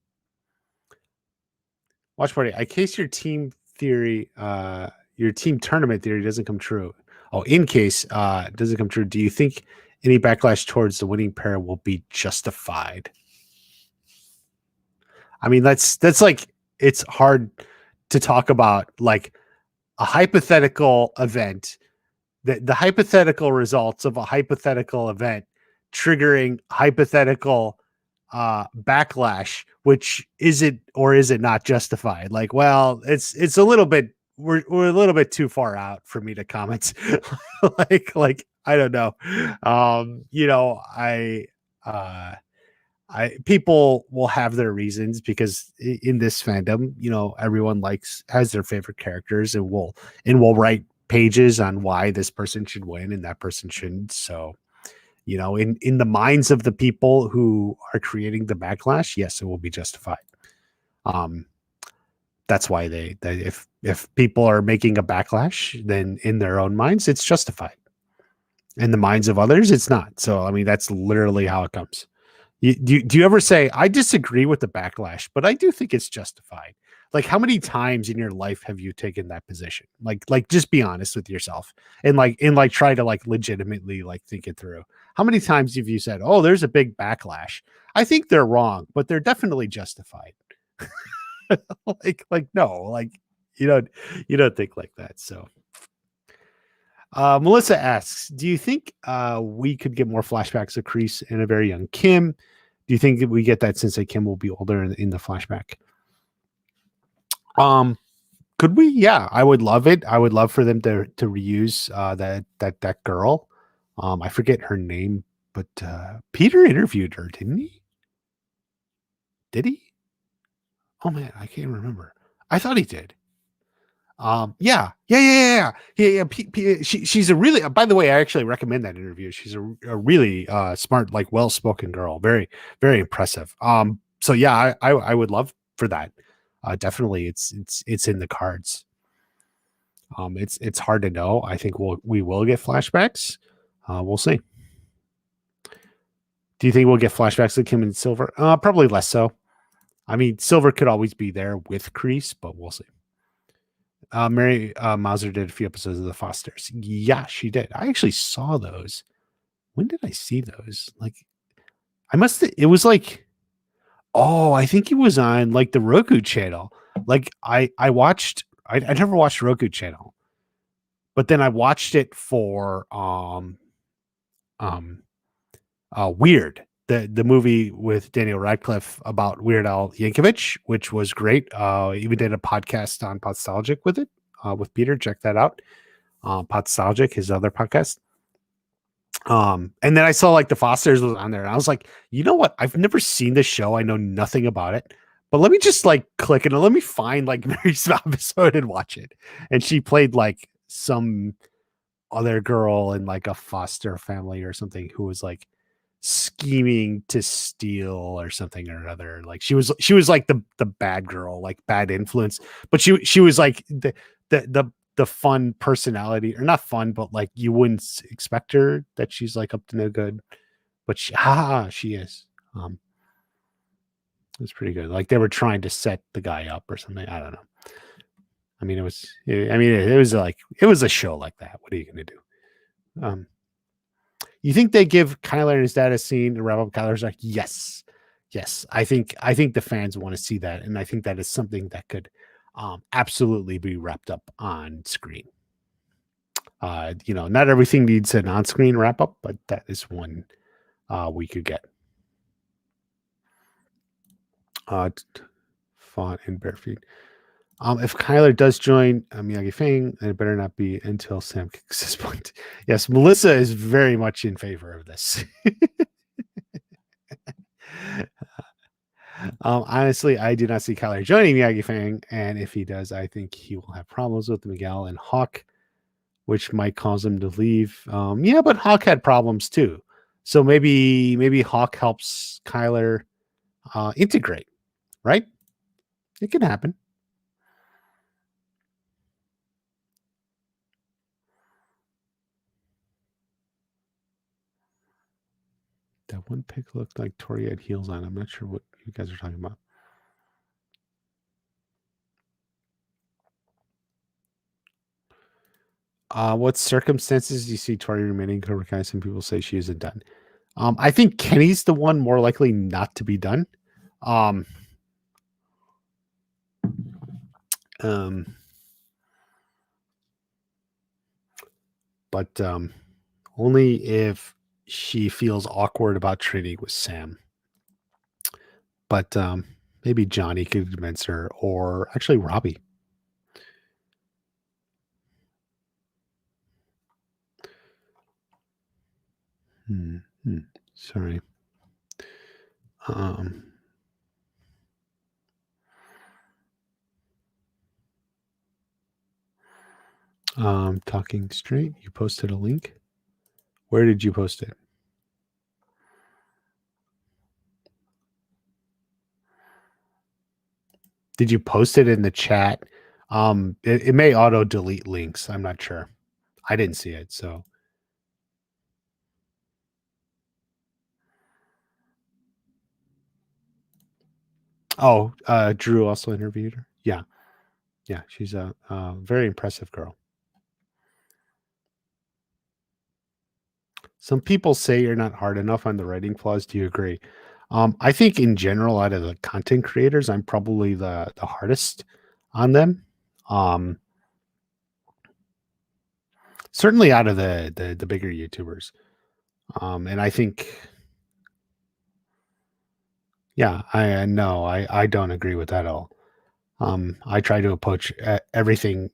Speaker 1: Watch party. In case your team theory, your team tournament theory doesn't come true. Oh, in case it doesn't come true, do you think any backlash towards the winning pair will be justified? I mean, that's like, it's hard to talk about like a hypothetical event, the hypothetical results of a hypothetical event triggering hypothetical backlash, which is it or is it not justified? Like, well, it's a little bit, we're a little bit too far out for me to comment. like I don't know. People will have their reasons because in this fandom, everyone has their favorite characters and will write pages on why this person should win and that person shouldn't. So, in the minds of the people who are creating the backlash, yes, it will be justified. Um, that's why if people are making a backlash, then in their own minds, it's justified. In the minds of others, it's not. So, I mean, that's literally how it comes. Do you ever say, I disagree with the backlash, but I do think it's justified? Like, how many times in your life have you taken that position? Like, just be honest with yourself and try to legitimately think it through. How many times have you said, oh, there's a big backlash? I think they're wrong, but they're definitely justified. No, you don't you don't think like that. So Melissa asks, do you think we could get more flashbacks of Kreese and a very young Kim? Do you think that we get that since Kim will be older in the flashback? Could we? Yeah, I would love it. I would love for them to reuse that girl. I forget her name, but Peter interviewed her, didn't he? Did he? Oh man, I can't remember. I thought he did. Yeah. She's a really. By the way, I actually recommend that interview. She's a really smart, well-spoken girl. Very, very impressive. So yeah, I would love for that. Definitely, it's in the cards. It's hard to know. I think we will get flashbacks. We'll see. Do you think we'll get flashbacks of Kim and Silver? Probably less so. I mean, Silver could always be there with Kreese, but we'll see. Mary Mauser did a few episodes of The Fosters. Yeah, she did. I actually saw those. When did I see those? It was I think it was on the Roku channel. I watched, I never watched Roku channel, but then I watched it for Weird, the movie with Daniel Radcliffe about Weird Al Yankovic, which was great. Even did a podcast on Podstalgic with it, with Peter. Check that out. Podstalgic, his other podcast. And then I saw The Fosters was on there, and I was like, you know what? I've never seen this show. I know nothing about it, but let me just click it and let me find Mary's episode and watch it. And she played some other girl in a foster family or something who was scheming to steal or something or another. She was the bad girl, bad influence, but she was the fun personality, or not fun, but you wouldn't expect her that she's up to no good, but she is. It's pretty good. They were trying to set the guy up or something. I don't know. I mean, it was a show like that. What are you going to do? You think they give Kyler and his dad a scene to wrap up? Kyler's like, yes. I think the fans want to see that, and I think that is something that could absolutely be wrapped up on screen. Not everything needs an on-screen wrap up, but that is one we could get. Font and bare feet. If Kyler does join Miyagi Fang, then it better not be until Sam kicks his point. Yes, Melissa is very much in favor of this. Honestly, I do not see Kyler joining Miyagi Fang, and if he does, I think he will have problems with Miguel and Hawk, which might cause him to leave. Yeah, but Hawk had problems too, so maybe Hawk helps Kyler integrate. Right? It can happen. That one pic looked like Tori had heels on. I'm not sure what you guys are talking about. What circumstances do you see Tori remaining Cobra Kai? Some people say she isn't done. I think Kenny's the one more likely not to be done. But only if she feels awkward about training with Sam. But maybe Johnny could convince her, or actually Robbie. Sorry. Um, Talking straight. You posted a link. Where did you post it? Did you post it in the chat? It may auto delete links. I'm not sure. I didn't see it. So, Drew also interviewed her. Yeah. Yeah. She's a very impressive girl. Some people say you're not hard enough on the writing flaws. Do you agree? I think in general, out of the content creators, I'm probably the hardest on them. Certainly out of the bigger YouTubers. And I think, yeah, I don't agree with that at all. I try to approach everything.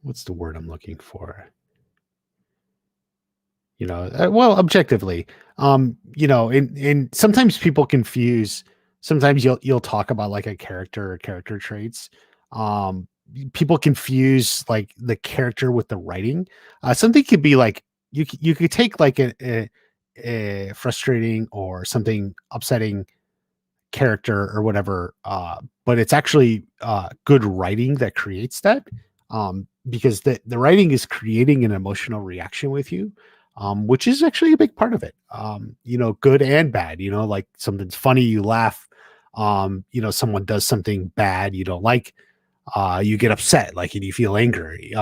Speaker 1: What's the word I'm looking for? Well, objectively, and sometimes people confuse. Sometimes you'll talk about like a character or character traits. Um, People confuse like the character with the writing. Something could be like you could take like a frustrating or something upsetting character or whatever, but it's actually good writing that creates that, because the writing is creating an emotional reaction with you, which is actually a big part of it, good and bad, like something's funny, you laugh, someone does something bad you don't like, you get upset, like, and you feel angry,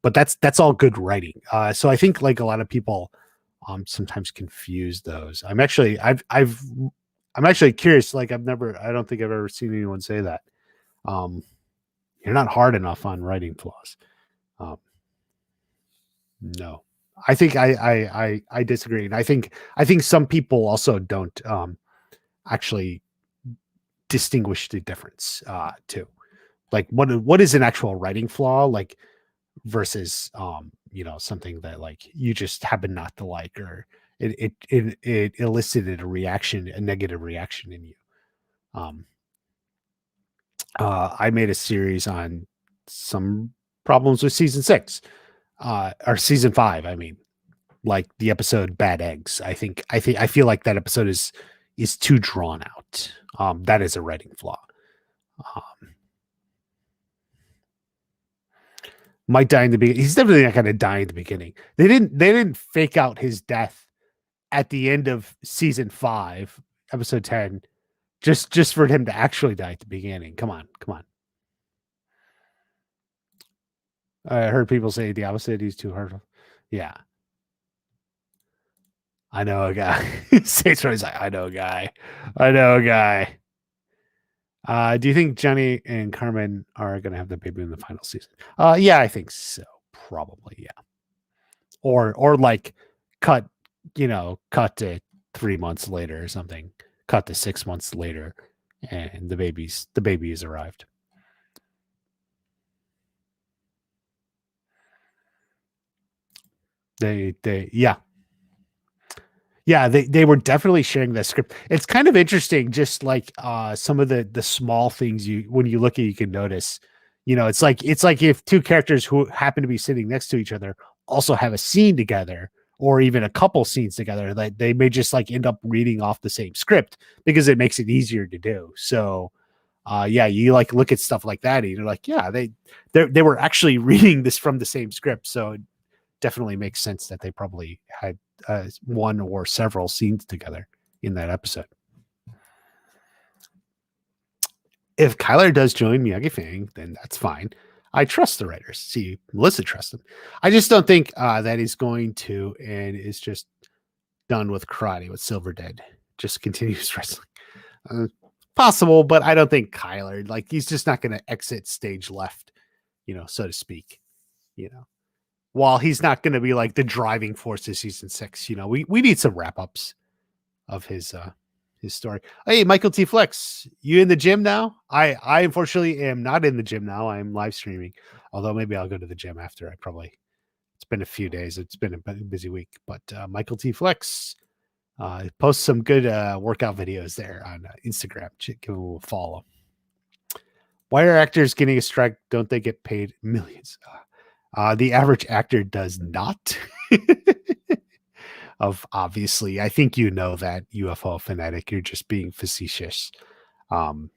Speaker 1: but that's all good writing, so I think like a lot of people sometimes confuse those. I'm actually curious. Like I don't think I've ever seen anyone say that. Um, you're not hard enough on writing flaws. Um, no, I think I disagree, and I think some people also don't actually distinguish the difference too. Like what is an actual writing flaw like versus something that like you just happen not to like, or it elicited a negative reaction in you. Um, I made a series on some problems with season 6, or season 5. I mean, like the episode "Bad Eggs." I feel like that episode is too drawn out. That is a writing flaw. Um, might die in the beginning. He's definitely not going to die in the beginning. They didn't fake out his death at the end of season 5, episode 10, just for him to actually die at the beginning. Come on, come on. I heard people say the opposite. He's too hard. Yeah, I know a guy. Saints Row is like, I know a guy. I know a guy. Do you think Johnny and Carmen are going to have the baby in the final season? Yeah, I think so. Probably, yeah. Or like cut, cut to 3 months later or something. Cut to 6 months later, and the baby has arrived. Yeah, yeah, they were definitely sharing that script. It's kind of interesting, just like some of the small things when you look at, you can notice. It's like if two characters who happen to be sitting next to each other also have a scene together, or even a couple scenes together, that they may just like end up reading off the same script because it makes it easier to do. So yeah, you like look at stuff like that and you're like, yeah, they were actually reading this from the same script. So definitely makes sense that they probably had one or several scenes together in that episode. If Kyler does join Miyagi Fang, then that's fine. I trust the writers. See, Melissa trusts them. I just don't think that he's going to, and is just done with karate with Silver Dead. Just continues wrestling. Possible, but I don't think Kyler, like, he's just not going to exit stage left, so to speak. While he's not going to be like the driving force of season 6, we need some wrap ups of his story. Hey, Michael T. Flex, you in the gym now? I unfortunately am not in the gym now. I'm live streaming, although maybe I'll go to the gym after. It's been a few days. It's been a busy week, but Michael T. Flex, Post some good workout videos there on Instagram. Give him a follow. Why are actors getting a strike? Don't they get paid millions? The average actor does not. Of obviously, I think you know that, UFO fanatic. You're just being facetious. Um,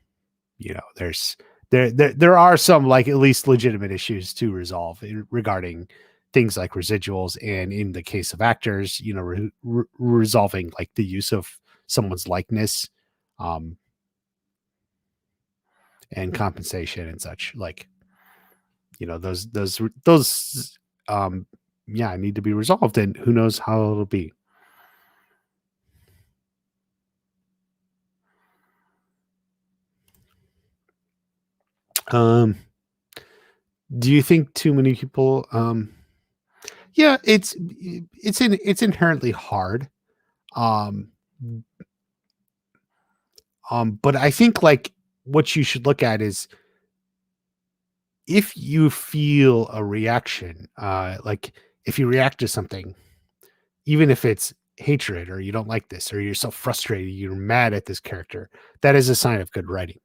Speaker 1: there are some, like, at least legitimate issues to resolve regarding things like residuals, and in the case of actors, resolving like the use of someone's likeness, um, and compensation and such. Like, those yeah, need to be resolved, and who knows how it'll be. Um, do you think too many people? Yeah, it's inherently hard. Um, but I think, like, what you should look at is, if you feel a reaction, like if you react to something, even if it's hatred, or you don't like this, or you're so frustrated, you're mad at this character, that is a sign of good writing.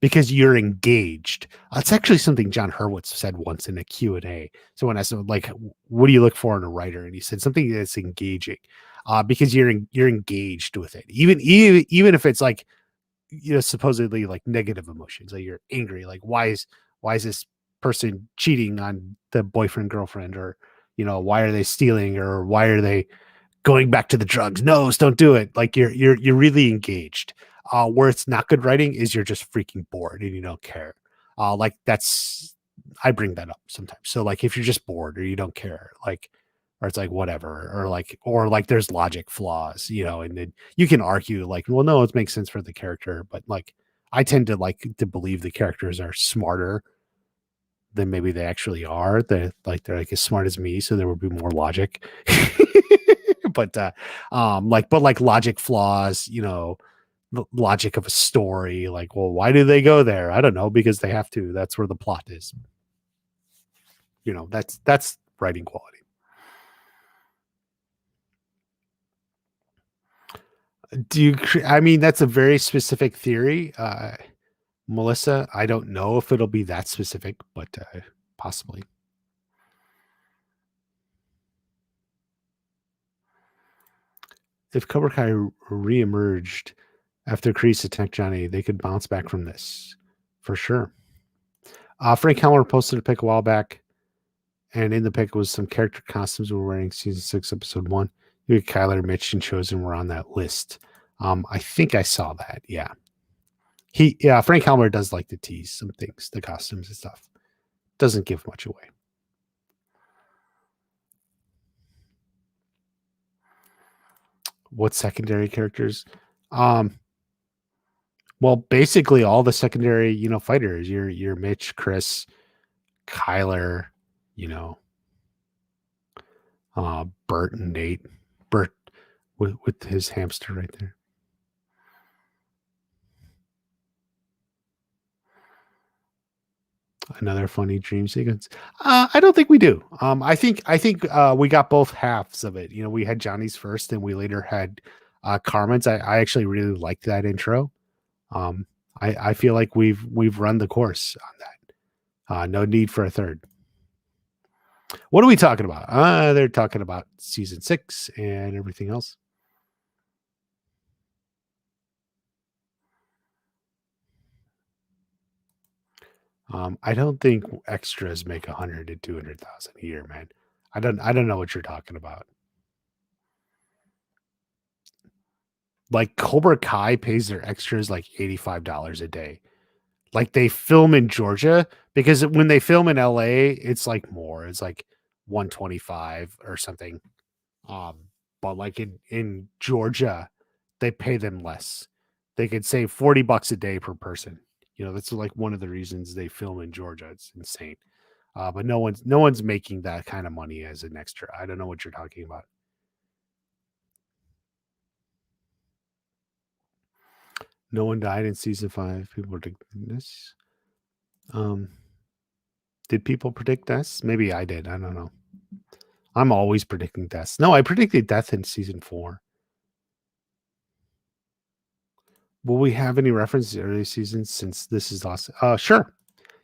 Speaker 1: Because you're engaged. It's actually something John Hurwitz said once in a Q&A. So when I said, like, what do you look for in a writer? And he said something that's engaging, because you're engaged with it. Even if it's like, supposedly like negative emotions, like you're angry, like, why is this person cheating on the boyfriend, girlfriend, or, why are they stealing, or why are they going back to the drugs? No, don't do it. Like, you're really engaged. Where it's not good writing is you're just freaking bored and you don't care. Like, I bring that up sometimes. So, like, if you're just bored or you don't care, like, or it's like whatever, or like there's logic flaws, and then you can argue, like, well, no, it makes sense for the character, but, like, I tend to like to believe the characters are smarter than maybe they actually are. They're like as smart as me, so there would be more logic. But like logic flaws, the logic of a story, like, well, why do they go there? I don't know, because they have to. That's where the plot is. That's writing quality. I mean, that's a very specific theory, Melissa. I don't know if it'll be that specific, but possibly. If Cobra Kai reemerged after Kreese attacked Johnny, they could bounce back from this for sure. Frank Helmer posted a pic a while back, and in the pic was some character costumes we were wearing season 6, episode 1. Kyler, Mitch, and Chosen were on that list. I think I saw that. Yeah. Frank Helmer does like to tease some things, the costumes and stuff. Doesn't give much away. What secondary characters? Well, basically all the secondary, fighters. Your Mitch, Chris, Kyler, Bert and Nate. Bert with his hamster right there. Another funny dream sequence. I don't think we do. I think we got both halves of it. We had Johnny's first, and we later had Carmen's. I actually really liked that intro. I feel like we've run the course on that. No need for a third. What are we talking about? They're talking about season 6 and everything else. I don't think extras make 100 to 200,000 a year, man. I don't know what you're talking about. Like, Cobra Kai pays their extras like $85 a day. Like, they film in Georgia, because when they film in LA, it's like more. It's like 125 or something. But like in Georgia, they pay them less. They could save $40 a day per person. That's like one of the reasons they film in Georgia. It's insane. But no one's making that kind of money as an extra. I don't know what you're talking about. No one died in season 5. People predicting this. Did people predict this? Maybe I did. I don't know. I'm always predicting deaths. No, I predicted death in season 4. Will we have any reference to early seasons since this is awesome? Sure.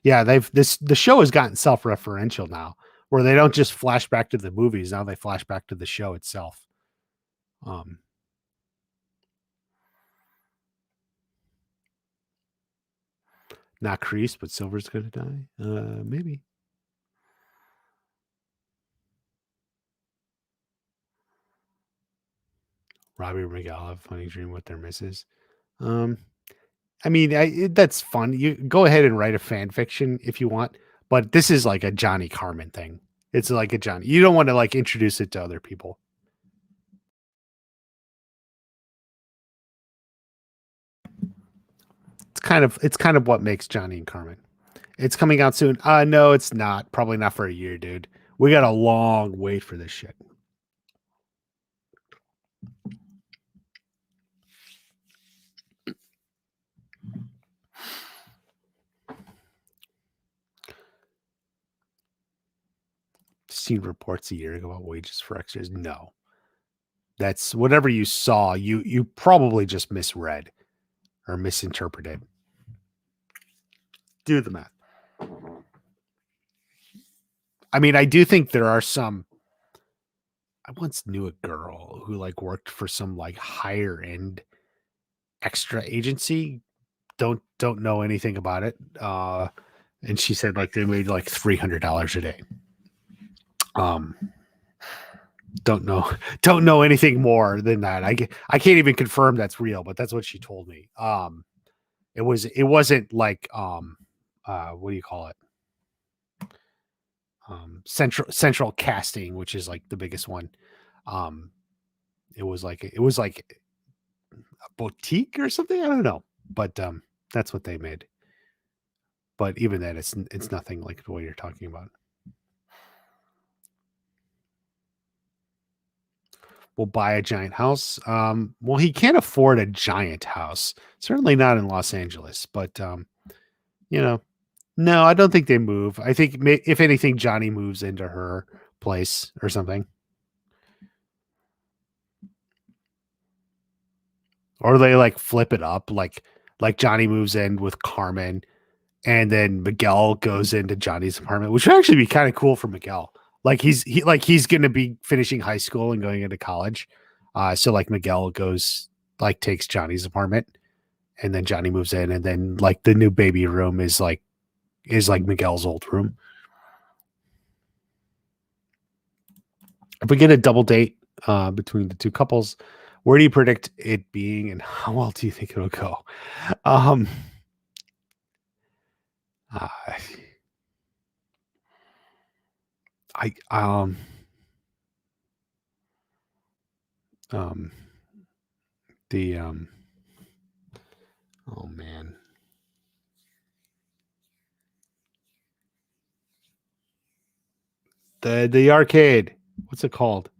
Speaker 1: Yeah, the show has gotten self-referential now, where they don't just flash back to the movies. Now they flash back to the show itself. Um, Not Kreese, but Silver's gonna die. Maybe. Robbie and Miguel have a funny dream with their misses. Um, I mean, that's fun. You go ahead and write a fan fiction if you want, but this is like a Johnny Carmen thing. It's like a Johnny. You don't want to like introduce it to other people. It's kind of what makes Johnny and Carmen. It's coming out soon. No, it's not. Probably not for a year, dude. We got a long wait for this shit. Seen reports a year ago about wages for extras. No, that's whatever you saw. You probably just misread or misinterpreted. Do the math. I mean, I do think there are some. I once knew a girl who like worked for some like higher end extra agency. Don't know anything about it. And she said like they made like $300 a day. Um, don't know anything more than that. I can't even confirm that's real, but that's what she told me. It wasn't like what do you call it? Central casting, which is like the biggest one. It was like a boutique or something. I don't know, but that's what they made. But even then, it's nothing like what you're talking about. Will buy a giant house. Well, he can't afford a giant house. Certainly not in Los Angeles. But you know, no, I don't think they move. I think if anything, Johnny moves into her place or something, or they like flip it up, like Johnny moves in with Carmen, and then Miguel goes into Johnny's apartment, which would actually be kind of cool for Miguel. Like he's going to be finishing high school and going into college. So like Miguel goes like takes Johnny's apartment, and then Johnny moves in, and then like the new baby room is like Miguel's old room. If we get a double date between the two couples, where do you predict it being, and how well do you think it'll go? Um, uh, I um the oh man, the arcade. What's it called?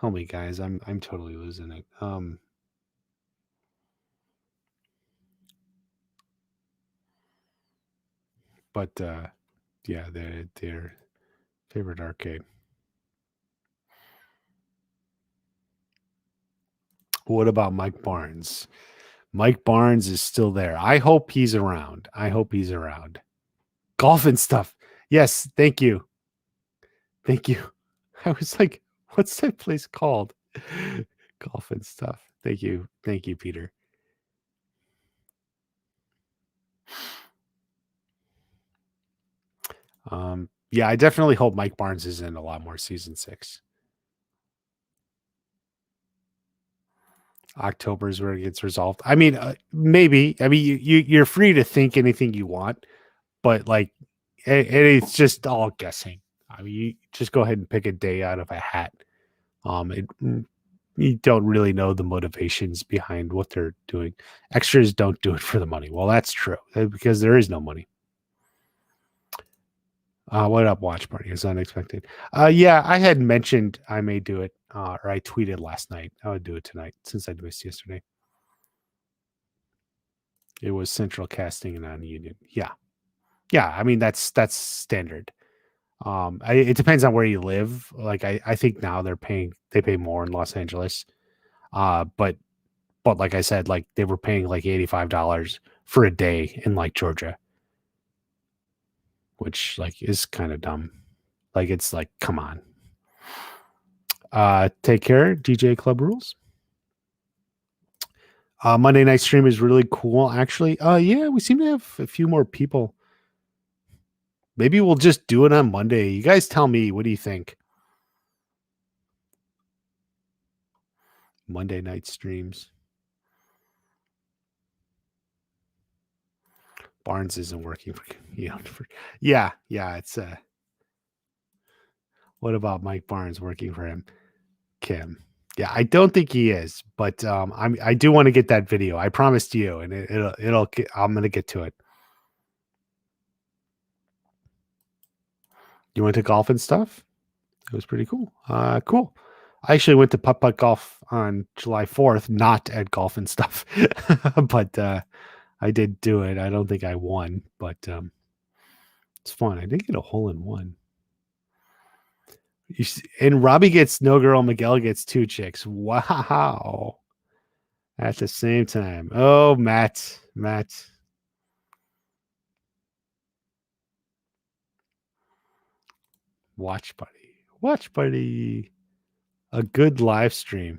Speaker 1: Help me, guys. I'm totally losing it. But yeah, their favorite arcade. What about Mike Barnes? Mike Barnes is still there. I hope he's around. I hope he's around. Golf and stuff. Yes, thank you. Thank you. I was like, what's that place called? Golf and stuff. Thank you. Thank you, Peter. Yeah, I definitely hope Mike Barnes is in a lot more season 6. October is where it gets resolved. I mean, maybe. I mean, you're free to think anything you want, but like, it's just all guessing. I mean, you just go ahead and pick a day out of a hat. You don't really know the motivations behind what they're doing. Extras don't do it for the money. Well, that's true because there is no money. What up, watch party? Is unexpected. Yeah, I had mentioned I may do it, or I tweeted last night. I would do it tonight since I missed yesterday. It was central casting and non-union. Yeah, yeah. I mean that's standard. It depends on where you live. Like I think now they pay more in Los Angeles. But But like I said, like they were paying like $85 for a day in like Georgia, which like is kind of dumb. Like it's like, come on. Take care, DJ Club Rules. Monday night stream is really cool, actually. Yeah, we seem to have a few more people. Maybe we'll just do it on Monday. You guys tell me, what do you think? Monday night streams. Barnes isn't working for you know, yeah, it's what about Mike Barnes working for him? Kim. Yeah, I don't think he is, but I do want to get that video. I promised you, and it'll I'm gonna get to it. You went to golf and stuff? It was pretty cool. Cool. I actually went to putt golf on July 4th, not at golf and stuff, but I did do it. I don't think I won, but it's fun. I did get a hole in one. And Robbie gets no girl, Miguel gets 2 chicks. Wow. At the same time. Oh, Matt. Watch Buddy. A good live stream.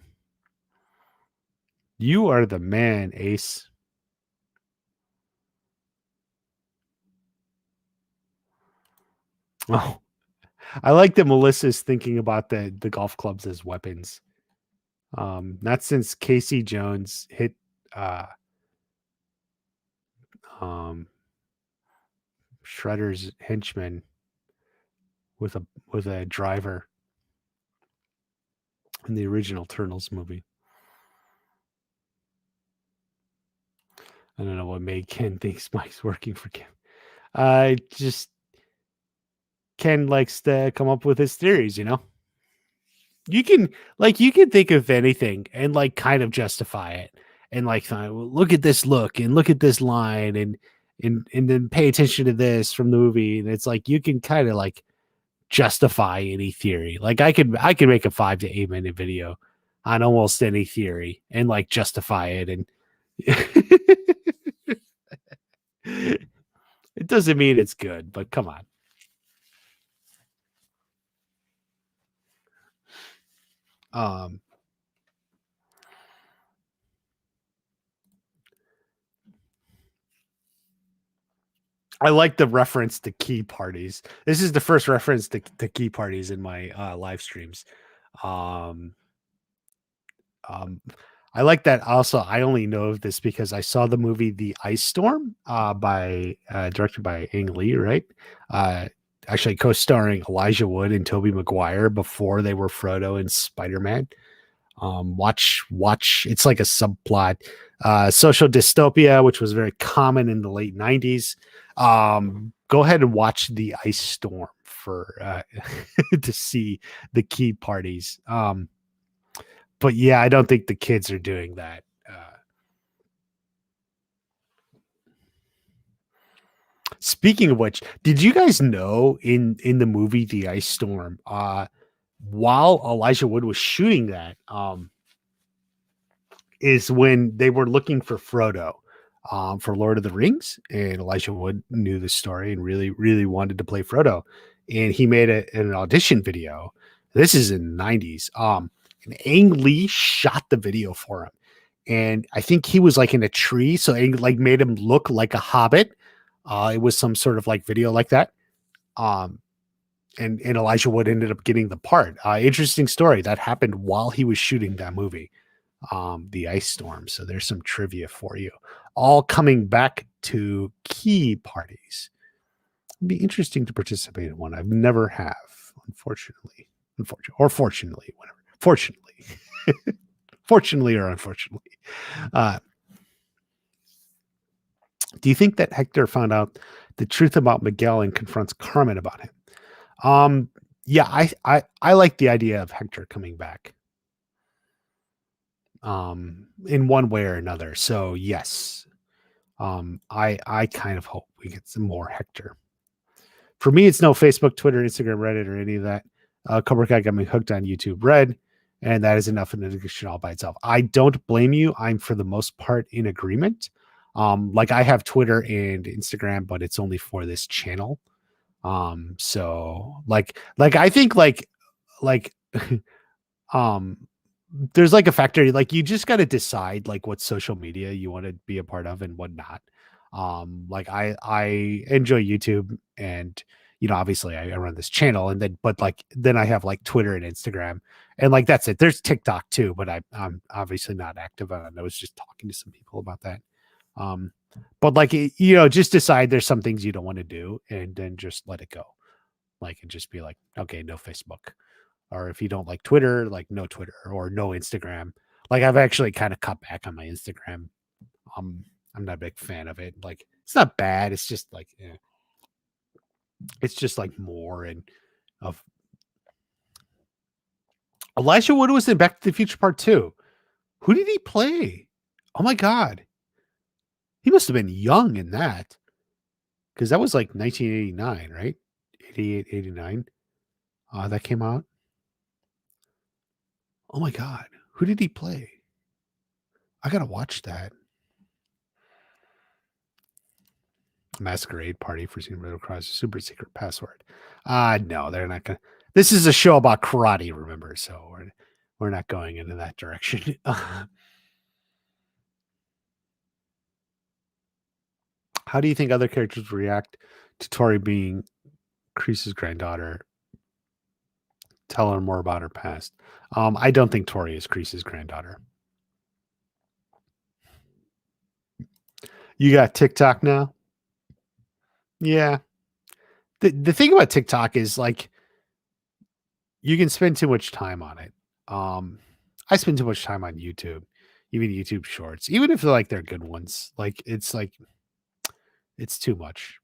Speaker 1: You are the man, Ace. Oh, I like that Melissa's thinking about the golf clubs as weapons. Not since Casey Jones hit Shredder's henchman with a driver in the original Turtles movie. I don't know what made Ken think Mike's working for Ken. Just Ken likes to come up with his theories, you know. You can think of anything and like kind of justify it, and like look at this look and look at this line and then pay attention to this from the movie, and it's like you can kind of like justify any theory. Like I could make a 5 to 8 minute video on almost any theory and like justify it, and it doesn't mean it's good, but come on. I like the reference to key parties. This is the first reference to key parties in my live streams. I like that. Also, I only know of this because I saw the movie The Ice Storm by directed by Ang Lee, right? Actually co-starring Elijah Wood and Tobey Maguire before they were Frodo and Spider-Man. Watch. It's like a subplot. Social dystopia, which was very common in the late 90s. Go ahead and watch The Ice Storm for to see the key parties. But yeah, I don't think the kids are doing that. Speaking of which, did you guys know in the movie The Ice Storm, while Elijah Wood was shooting that, is when they were looking for Frodo for Lord of the Rings, and Elijah Wood knew the story and really, really wanted to play Frodo, and he made an audition video. This is in the 90s. And Ang Lee shot the video for him, and I think he was like in a tree, so Ang like made him look like a hobbit. It was some sort of like video like that. And Elijah Wood ended up getting the part. Interesting story that happened while he was shooting that movie, The Ice Storm. So there's some trivia for you. All coming back to key parties. It'd be interesting to participate in one. I've never have, unfortunately, or fortunately, whatever. Fortunately, fortunately or unfortunately. Do you think that Hector found out the truth about Miguel and confronts Carmen about him? Yeah, I like the idea of Hector coming back in one way or another. So yes, I kind of hope we get some more Hector. For me, it's no Facebook, Twitter, Instagram, Reddit, or any of that. Cobra Kai got me hooked on YouTube Red. and that is enough of an addiction all by itself. I don't blame you. I'm for the most part in agreement. Like I have Twitter and Instagram, but it's only for this channel. So like I think like um there's like a factor, like you just got to decide like what social media you want to be a part of and what not. Like I enjoy YouTube, and obviously I run this channel, and then but like then I have like Twitter and Instagram, and like that's it. There's TikTok too, but I'm obviously not active on it. I was just talking to some people about that. Um, but like just decide there's some things you don't want to do, and then just let it go. Like and just be like, okay, no Facebook. Or if you don't like Twitter, like no Twitter or no Instagram. Like I've actually kind of cut back on my Instagram. Um, I'm not a big fan of it. Like it's not bad. It's just like it's just like more and of Elijah Wood was in Back to the Future Part 2. Who did he play? Oh my god. He must have been young in that. Because that was like 1989, right? 88, 89. That came out. Oh my god. Who did he play? I gotta watch that. Masquerade Party for Senior Middle Cross super secret password. No, they're not gonna. This is a show about karate, remember? So we're not going into that direction. How do you think other characters react to Tori being Kreese's granddaughter? Tell her more about her past. I don't think Tori is Kreese's granddaughter. You got TikTok now? Yeah. The thing about TikTok is like you can spend too much time on it. I spend too much time on YouTube, even YouTube shorts, even if they're good ones. Like it's too much.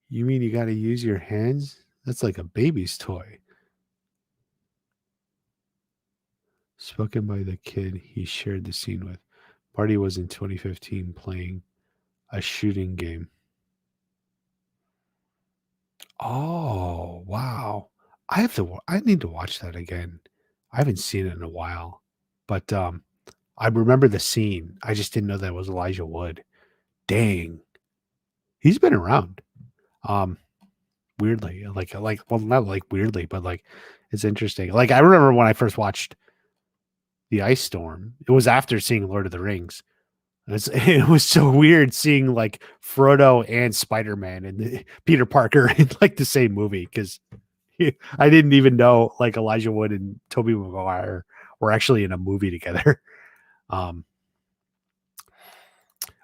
Speaker 1: You mean you got to use your hands? That's like a baby's toy. Spoken by the kid he shared the scene with. Party was in 2015 playing a shooting game. Oh, wow. I need to watch that again. I haven't seen it in a while. But I remember the scene. I just didn't know that was Elijah Wood. Dang. He's been around. Um weirdly. Like well not like weirdly, but like it's interesting. Like I remember when I first watched The Ice Storm. It was after seeing Lord of the Rings. It was so weird seeing like Frodo and Spider-Man and Peter Parker in like the same movie because I didn't even know like Elijah Wood and Tobey Maguire were actually in a movie together. Um,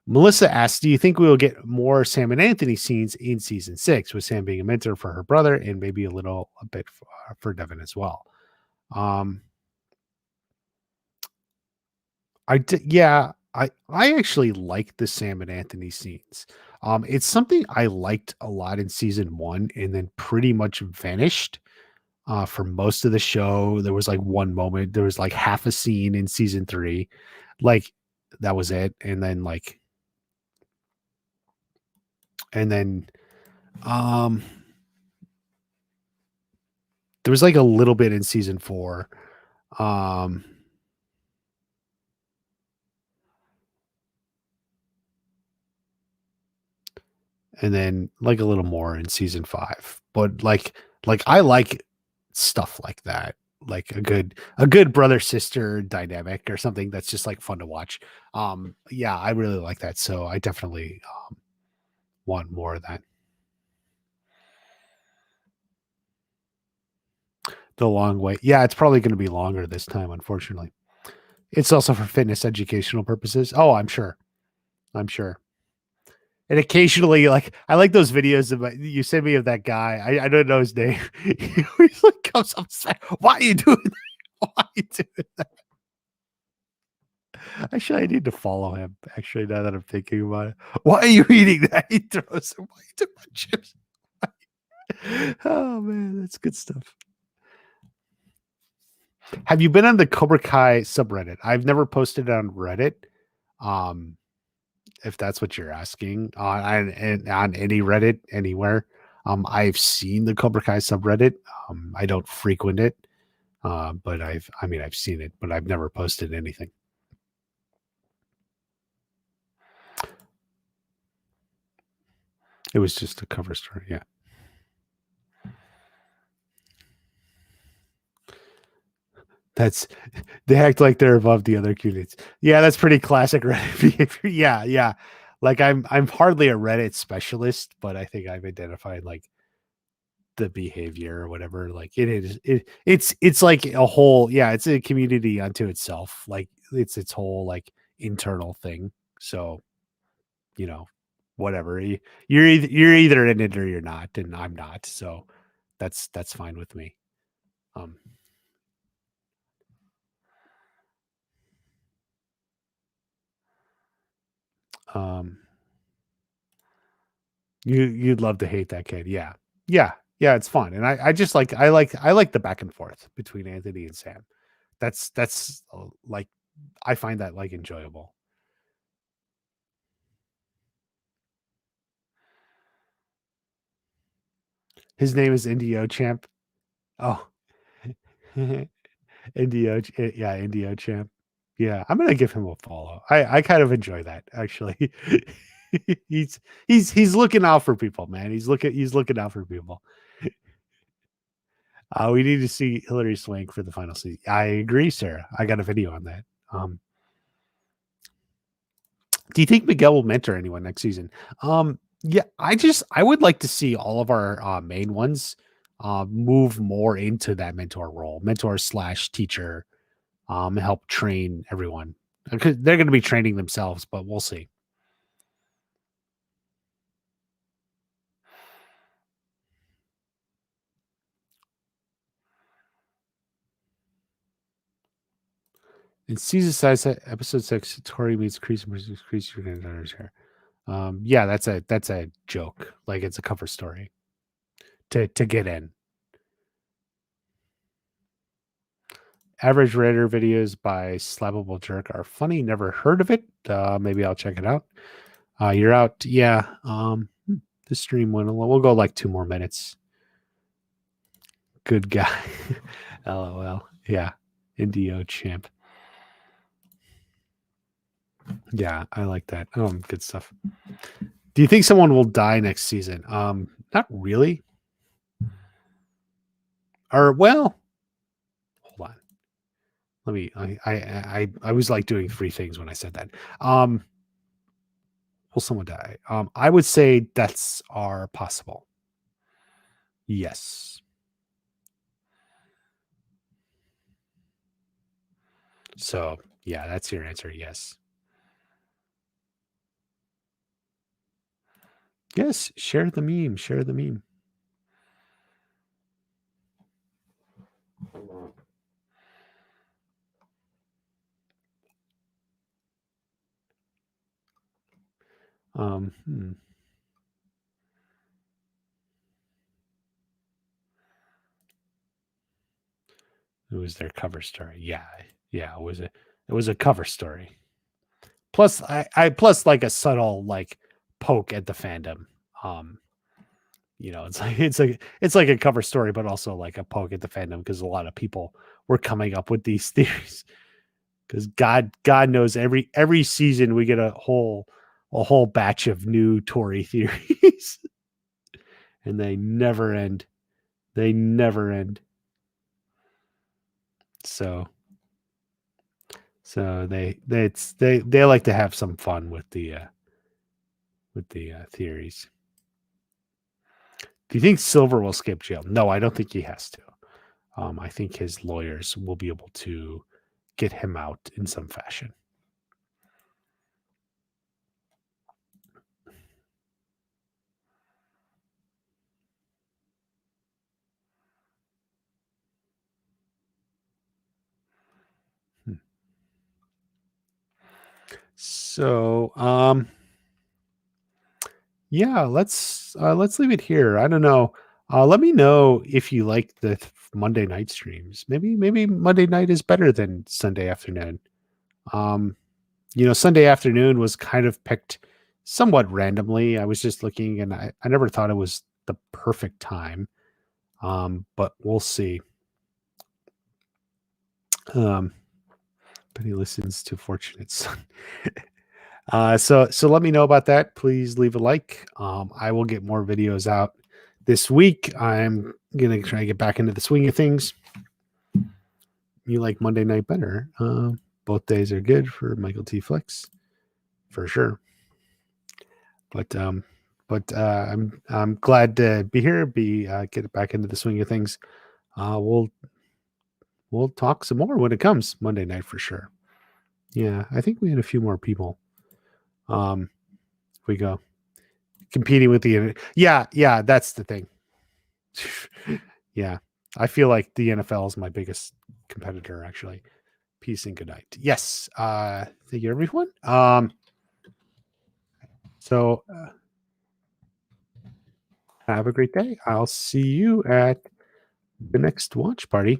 Speaker 1: Melissa asks, do you think we will get more Sam and Anthony scenes in season 6 with Sam being a mentor for her brother and maybe a bit for Devin as well? Yeah, I actually like the Sam and Anthony scenes. It's something I liked a lot in season 1 and then pretty much vanished for most of the show. There was like one moment, there was like half a scene in season 3. Like that was it. And then there was like a little bit in season 4. Um and then like a little more in season 5. But like I like stuff like that. Like a good brother sister dynamic or something that's just like fun to watch. Yeah, I really like that. So I definitely want more of that. The long way. Yeah, it's probably going to be longer this time, unfortunately. It's also for fitness educational purposes. Oh, I'm sure. I'm sure. And occasionally, like I like those videos of you send me of that guy. I don't know his name. He's like comes up, why are you doing that? Why are you doing that? Actually, I need to follow him. Actually, now that I'm thinking about it, why are you eating that? He throws them. Why you took my chips? Oh man, that's good stuff. Have you been on the Cobra Kai subreddit? I've never posted it on Reddit. Um, if that's what you're asking on any Reddit anywhere. I've seen the Cobra Kai subreddit. I don't frequent it, but I've seen it, but I've never posted anything. It was just a cover story. Yeah. That's they act like they're above the other communities. Yeah, that's pretty classic Reddit behavior. Yeah, yeah. Like I'm hardly a Reddit specialist, but I think I've identified like the behavior or whatever. Like it's like a whole, yeah, it's a community unto itself. Like it's its whole like internal thing. So, you know, whatever. You're either in it or you're not, and I'm not. So that's fine with me. Um um you'd love to hate that kid. Yeah. Yeah. Yeah, it's fun. And I just I like the back and forth between Anthony and Sam. That's like I find that like enjoyable. His name is Indio Champ. Oh, Indio Champ. Yeah, I'm gonna give him a follow. I kind of enjoy that actually. He's looking out for people, man. He's looking out for people. We need to see Hillary Swank for the final season. I agree, Sarah. I got a video on that. Do you think Miguel will mentor anyone next season? Yeah, I would like to see all of our main ones move more into that mentor role, mentor slash teacher, help train everyone. They're going to be training themselves, but we'll see. In season size, episode 6, Tori meets Crease versus Crease here. Yeah, that's a joke. Like it's a cover story to get in. Average Raider videos by Slappable Jerk are funny. Never heard of it. Maybe I'll check it out. You're out. Yeah. The stream went a little. We'll go like 2 more minutes. Good guy. LOL. Yeah. Indio champ. Yeah, I like that. Good stuff. Do you think someone will die next season? Not really. Or well, hold on. Let me. I was like doing 3 things when I said that. Will someone die? I would say deaths are possible. Yes. So yeah, that's your answer. Yes. Yes. Share the meme. Share the meme. Hmm. It was their cover story. Yeah. Yeah. It was a cover story. Plus I plus like a subtle like poke at the fandom. Um, it's like a cover story, but also like a poke at the fandom because a lot of people were coming up with these theories. Because God knows every season we get a whole batch of new Tory theories. And they never end. They never end. So they like to have some fun with the theories. Do you think Silver will skip jail? No, I don't think he has to. I think his lawyers will be able to get him out in some fashion. So, yeah, let's leave it here. I don't know. Let me know if you like the Monday night streams. Maybe Monday night is better than Sunday afternoon. Um, Sunday afternoon was kind of picked somewhat randomly. I was just looking, and I never thought it was the perfect time. But we'll see. But he listens to Fortunate Son. So let me know about that. Please leave a like. I will get more videos out this week. I'm gonna try to get back into the swing of things. You like Monday night better? Both days are good for Michael T. Flex, for sure. But I'm glad to be here. Get back into the swing of things. We'll talk some more when it comes Monday night for sure. Yeah, I think we had a few more people. We go competing with the internet. Yeah, that's the thing. Yeah, I feel like the NFL is my biggest competitor, actually. Peace and good night. Yes, thank you, everyone. So have a great day. I'll see you at the next watch party.